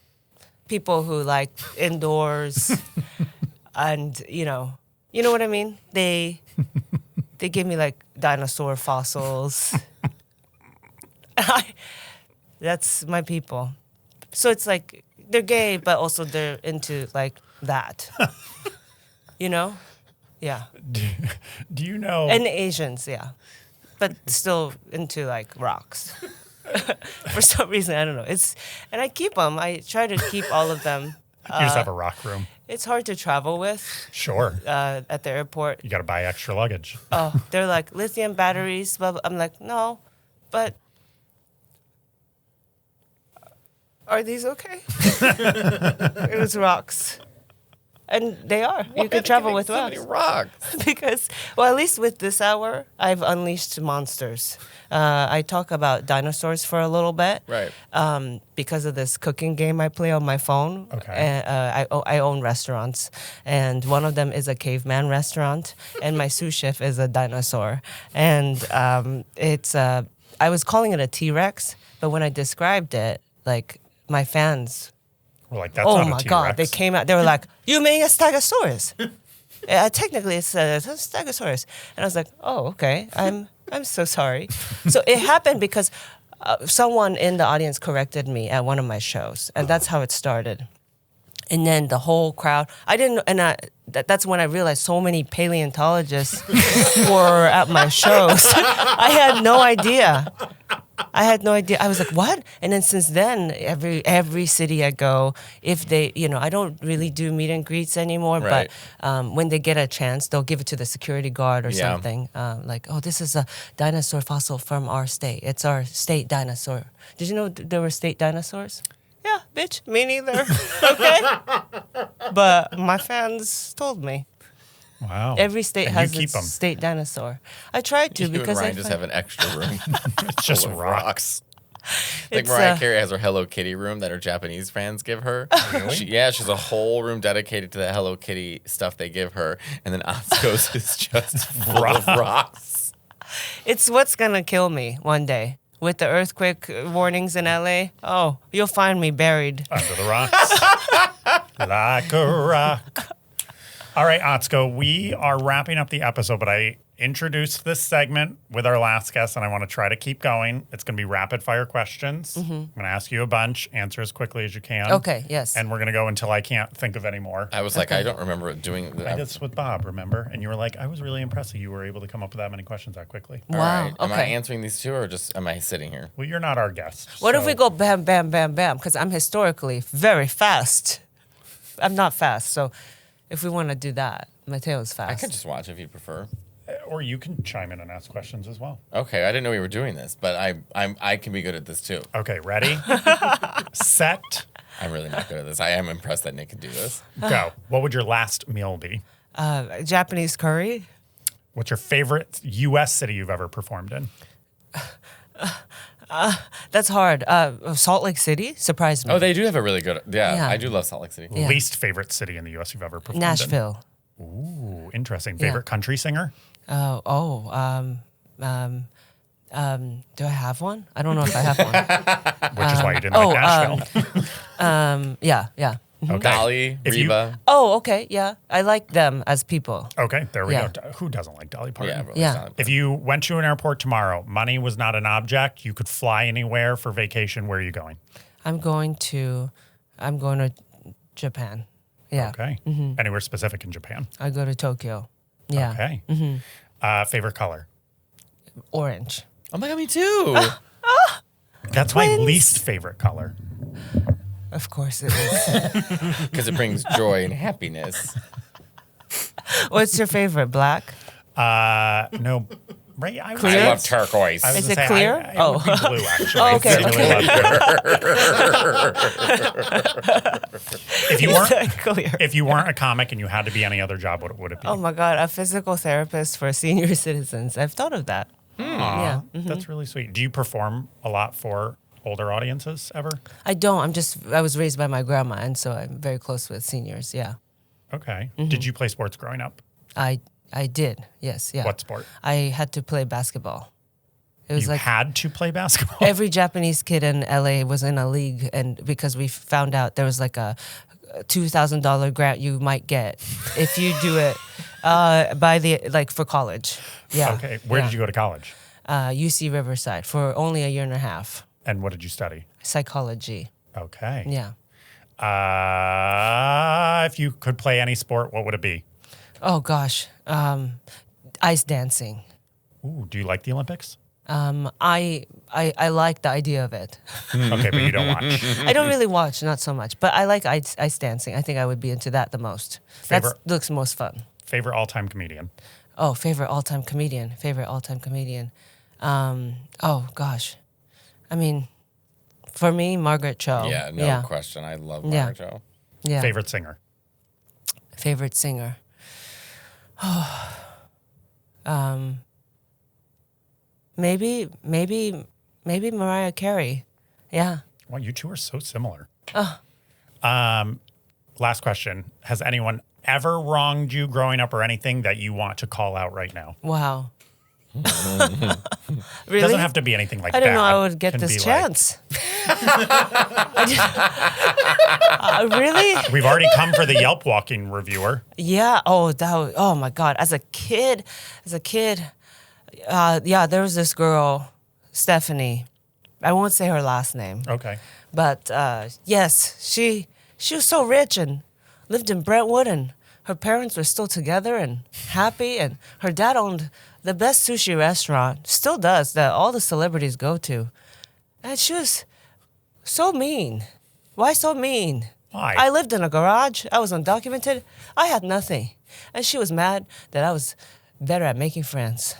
people who like indoors and, you know what I mean? They give me like dinosaur fossils. That's my people. So it's like they're gay, but also they're into like that. You know? Yeah. do you know? And Asians, yeah. But still into like rocks. For some reason, I don't know. And I keep them. I try to keep all of them. you just have a rock room. It's hard to travel with Sure. at the airport. You got to buy extra luggage. Oh, they're like lithium batteries. Blah, blah. I'm like, no, but are these okay? It was rocks. And they are. You can travel with so many rocks. rocks. Because, well, at least with this hour, I've unleashed monsters. I talk about dinosaurs for a little bit. Right. Because of this cooking game I play on my phone. Okay. I own restaurants, and one of them is a caveman restaurant, and my sous chef is a dinosaur. And I was calling it a T-Rex, but when I described it, like, my fans... We're like, that's oh not a my T-Rex. God, they came out. They were like, you mean a Stegosaurus? Technically, it's a Stegosaurus. And I was like, oh, okay. I'm so sorry. So it happened because someone in the audience corrected me at one of my shows. And that's how it started. And then the whole crowd, that's when I realized so many paleontologists were at my shows. I had no idea. I was like, what? And then since then, every city I go, if they, I don't really do meet and greets anymore, Right. but when they get a chance, they'll give it to the security guard or something. Like, oh, this is a dinosaur fossil from our state. It's our state dinosaur. Did you know there were state dinosaurs? Yeah, bitch, me neither. Okay? But my fans told me. Wow. Every state And has you keep its 'em. state dinosaur. I tried to You because and Ryan I just find- have an extra room. It's just full of rocks. Like It's, Mariah Carey has her Hello Kitty room that her Japanese fans give her. She has a whole room dedicated to the Hello Kitty stuff they give her. And then Atsuko's is just full of rocks. It's what's gonna kill me one day. With the earthquake warnings in LA, oh, you'll find me buried. Under the rocks. Like a rock. All right, Atsuko, we are wrapping up the episode, but I introduced this segment with our last guest, and I want to try to keep going. It's going to be rapid fire questions. I'm going to ask you a bunch, answer as quickly as you can. Okay, yes. And we're going to go until I can't think of any more. I was like, I don't remember doing I did this with Bob, remember? And you were like, I was really impressed that you were able to come up with that many questions that quickly. All Wow, right. Am I okay. answering these two or just am I sitting here? Well, you're not our guest. What if so- we go bam, bam, bam, bam? Because I'm historically very fast. I'm not fast, so if we want to do that, Matteo's fast. I could just watch if you prefer. Or you can chime in and ask questions as well. Okay, I didn't know we were doing this, but I can be good at this too. Okay, ready? Set, I'm really not good at this. I am impressed that Nick can do this. go. What would your last meal be? Japanese curry. What's your favorite U.S. city you've ever performed in? That's hard. Salt Lake City surprised me. Oh, they do have a really good. Yeah, Yeah. I do love Salt Lake City. Yeah. Least favorite city in the U.S. you've ever performed in? Nashville. Ooh, interesting. Favorite country singer? Do I have one? I don't know if I have one. Which is why you didn't like Nashville. Yeah. Okay. Dolly, If you- Reba. Oh, okay, yeah. I like them as people. Okay, there we Yeah. go. Who doesn't like Dolly Parton? Yeah, Yeah. Dolly. If you went to an airport tomorrow, money was not an object, you could fly anywhere for vacation, where are you going? I'm going to Japan. Yeah. Okay. Anywhere specific in Japan? I go to Tokyo. Yeah. Okay. Favorite color? Orange. Oh my god, me too. That's my least favorite color. Of course it is. Because it brings joy and happiness. What's your favorite? Black? No. Right? I Clear? love turquoise. Is it clear? It would be blue, actually. Oh, okay, I really love blue. Clear. If you weren't a comic and you had to be any other job, what would it be? Oh my God, a physical therapist for senior citizens. I've thought of that. Aw, Yeah. That's really sweet. Do you perform a lot for older audiences ever? I don't. I was raised by my grandma, and so I'm very close with seniors. Yeah. Okay. Did you play sports growing up? I did. Yes. Yeah. What sport? I had to play basketball. It was You like had to play basketball? every Japanese kid in LA was in a league, and because we found out there was like a $2,000 grant you might get if you do it for college. Yeah. Okay. Where did you go to college? UC Riverside for only a year and a half. And what did you study? Psychology. Okay. Yeah. If you could play any sport, what would it be? Oh gosh, ice dancing. Ooh, do you like the Olympics? I like the idea of it. Okay, but you don't watch. I don't really watch, not so much, but I like ice dancing. I think I would be into that the most. That Favorite- looks most fun. Favorite all-time comedian? Oh, favorite all-time comedian. Oh gosh, I mean, for me, Margaret Cho. Yeah, no question. I love Margaret Cho. Yeah. Favorite singer? Favorite singer. Maybe Mariah Carey. Yeah. Well, you two are so similar. Last question. Has anyone ever wronged you growing up or anything that you want to call out right now? Wow. It Really? doesn't have to be anything like I that. didn't know I would get Can this be chance. Really? We've already come for the Yelp walking reviewer. Yeah. Oh my God. As a kid, there was this girl, Stephanie. I won't say her last name, Okay. but yes, she was so rich and lived in Brentwood, and her parents were still together and happy, and her dad owned the best sushi restaurant, still does, that all the celebrities go to. And she was so mean. Why so mean? Why? I lived in a garage. I was undocumented. I had nothing. And she was mad that I was better at making friends.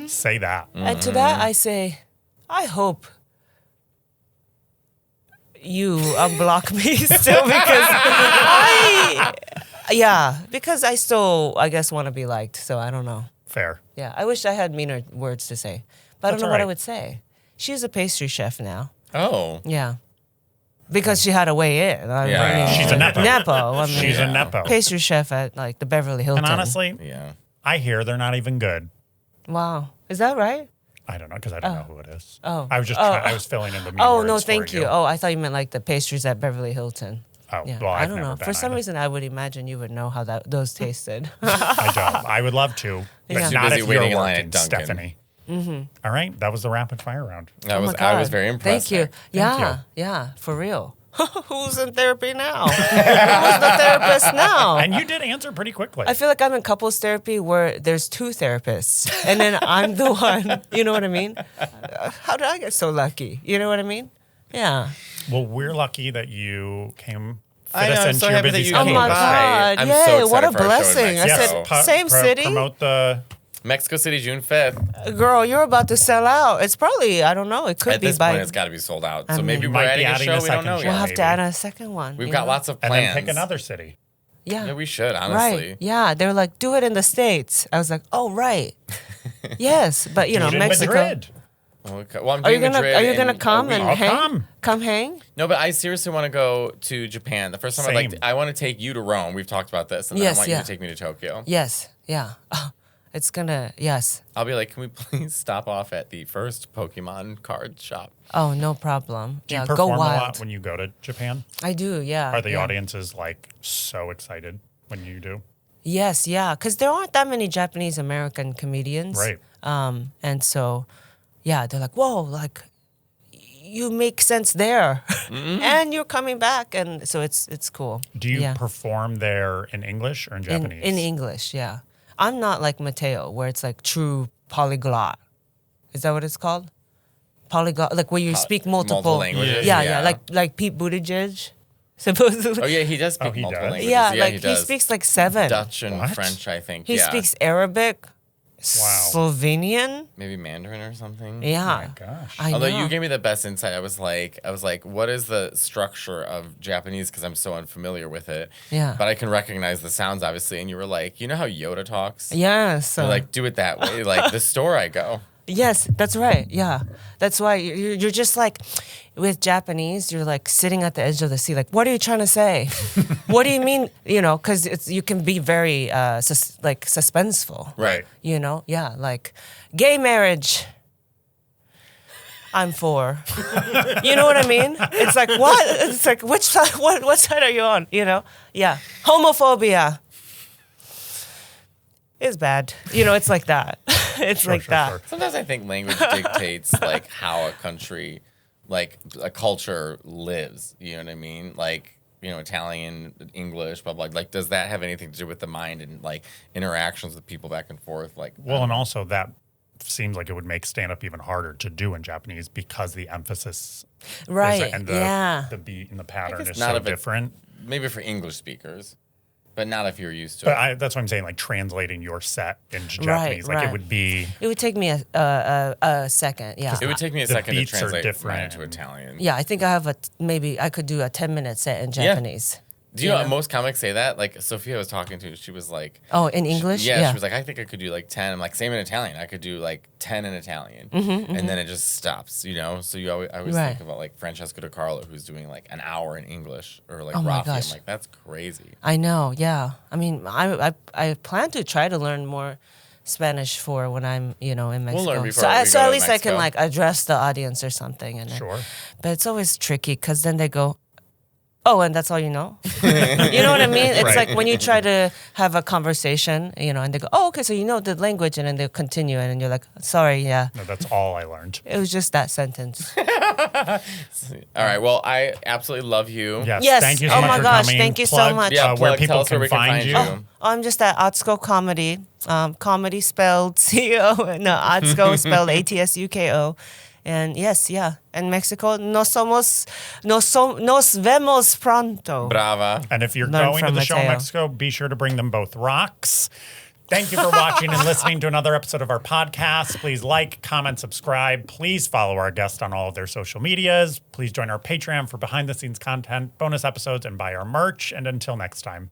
Say that. And to that, I say, I hope you unblock me still because I still, I guess, want to be liked. So I don't know. Fair. Yeah, I wish I had meaner words to say, but I That's don't know all what I right. would say. She's a pastry chef now. Oh. Yeah. Because she had a way in. Yeah. She's a Nepo. I mean, She's a Nepo. pastry chef at like the Beverly Hilton. And honestly, Yeah. I hear they're not even good. Wow. Is that right? I don't know because I don't know who it is. Oh. I was just I was filling in the mean Oh, words no, for thank you. Oh, I thought you meant like the pastries at Beverly Hilton. Oh, Yeah. well, I I've don't never know. been For some either. reason, I would imagine you would know how those tasted. I don't. I would love to, but Yeah. not Busy if waiting you're in line working, at Dunkin'. Stephanie. All right, that was the rapid fire round. I was Oh my I was God. very impressed. Thank you. Nick. Yeah, for real. Who's in therapy now? Who's the therapist now? And you did answer pretty quickly. I feel like I'm in couples therapy where there's two therapists, and then I'm the one. You know what I mean? How did I get so lucky? You know what I mean? Yeah. Well, we're lucky that you came. I fit know, us I'm into so your happy that busy you Oh came schedule. my by. God! I'm Yay! so excited What a for our show in blessing! I Mexico. said, same city. Promote the. Mexico City, June 5th. Girl, you're about to sell out. It's probably, I don't know. It could At be this by. point, it's got to be sold out. I So maybe mean- we're Might be adding a adding show. a We don't know second yet. We'll have to maybe. add a second one. We've you got know? lots of And plans. then pick another city. Yeah. Yeah, we should, honestly. Right. Yeah. They were like, do it in the States. I was like, oh, right. Yes. But, you Do know, it in Mexico. Madrid. Okay. Well, I'm Are you doing gonna Madrid Are you in gonna a come week. and I'll hang? come. Come hang? No, but I seriously want to go to Japan. The first time Same. I want to take you to Rome. We've talked about this, and then Yes, I want you yeah. to take me to Tokyo. Yes. Yeah. It's gonna. Yes. I'll be like, can we please stop off at the first Pokemon card shop? Oh, no problem. Do you yeah. Go perform a wild. lot when you go to Japan? I do. Yeah. Are the yeah. audiences like so excited when you do? Yes. Yeah. Because there aren't that many Japanese American comedians. Right. And so, yeah, they're like, whoa, like. You make sense there, and you're coming back, and so it's cool. Do you yeah. perform there in English or in Japanese? In English? Yeah, I'm not like Matteo, where it's like true polyglot. Is that what it's called? Polyglot, like where you speak multiple languages. Yeah, like Pete Buttigieg, supposedly. Oh yeah, he does speak he multiple does? languages. yeah, yeah, like he he does. speaks like 7. Dutch and What? French, I think. He yeah. speaks Arabic, Slovenian. maybe Mandarin or something. Yeah. Oh my gosh. I Although know. you gave me the best insight, I was like, what is the structure of Japanese? Because I'm so unfamiliar with it. Yeah. But I can recognize the sounds, obviously. And you were like, you know how Yoda talks? Yeah, so You're like, do it that way. Like the store I go. yes, that's right. Yeah, that's why you're just like with Japanese. You're like sitting at the edge of the sea. Like, what are you trying to say? What do you mean? You know, because you can be very suspenseful. Right. You know, yeah, like gay marriage. I'm for. You know what I mean? It's like what? It's like which side? What side are you on? You know? Yeah. Homophobia is bad. You know, it's like that. It's like that. Sure. Sometimes I think language dictates like how a country, like a culture lives. You know what I mean? Like, you know, Italian, English, blah, blah. Like, does that have anything to do with the mind and like interactions with people back and forth? Like, Well, and also that seems like it would make stand up even harder to do in Japanese because the emphasis Right. is, and the, yeah. the beat and the pattern guess is not so if it- different. maybe for English speakers, but not if you're used to But it. that's what I'm saying, like translating your set into Japanese. Like right. it would be It would take me a second. Yeah. It would take me a The second to beats are translate mine different. to Italian. Yeah, I think I have maybe I could do a 10-minute set in Japanese. Do you know Yeah. most comics say that? Like Sophia was talking to, she was like, Oh, in English? yeah, she was like, I think I could do like 10. I'm like, same in Italian. I could do like 10 in Italian. And then it just stops, you know? So you always, I always Right. think about like Francesco De Carlo, who's doing like an hour in English, or like Oh my Rafi. gosh. I'm like, that's crazy. I know, yeah. I mean, I plan to try to learn more Spanish for when I'm, in Mexico. learn before so we so go at to least I Mexico. can like address the audience or something. And then, sure. But it's always tricky because then they go, oh, and that's all you know? You know what I mean? It's Right. like when you try to have a conversation, and they go, oh, okay, so you know the language, and then they continue, and then you're like, sorry, yeah. No, that's all I learned. It was just that sentence. All right. Well, I absolutely love you. Yes. Yes. Thank you so Oh much my for gosh, coming. thank you so Plug, much. Yeah, where plug, people tell us where can we can find find you. you. I'm just at Atsuko Comedy. Comedy spelled CEO. No, Atsuko spelled ATSUKO. And yes, yeah. And Mexico, nos vemos pronto. Brava. And if you're Learn going to from the show in Matteo. Mexico, be sure to bring them both rocks. Thank you for watching and listening to another episode of our podcast. Please like, comment, subscribe. Please follow our guests on all of their social medias. Please join our Patreon for behind the scenes content, bonus episodes, and buy our merch. And until next time.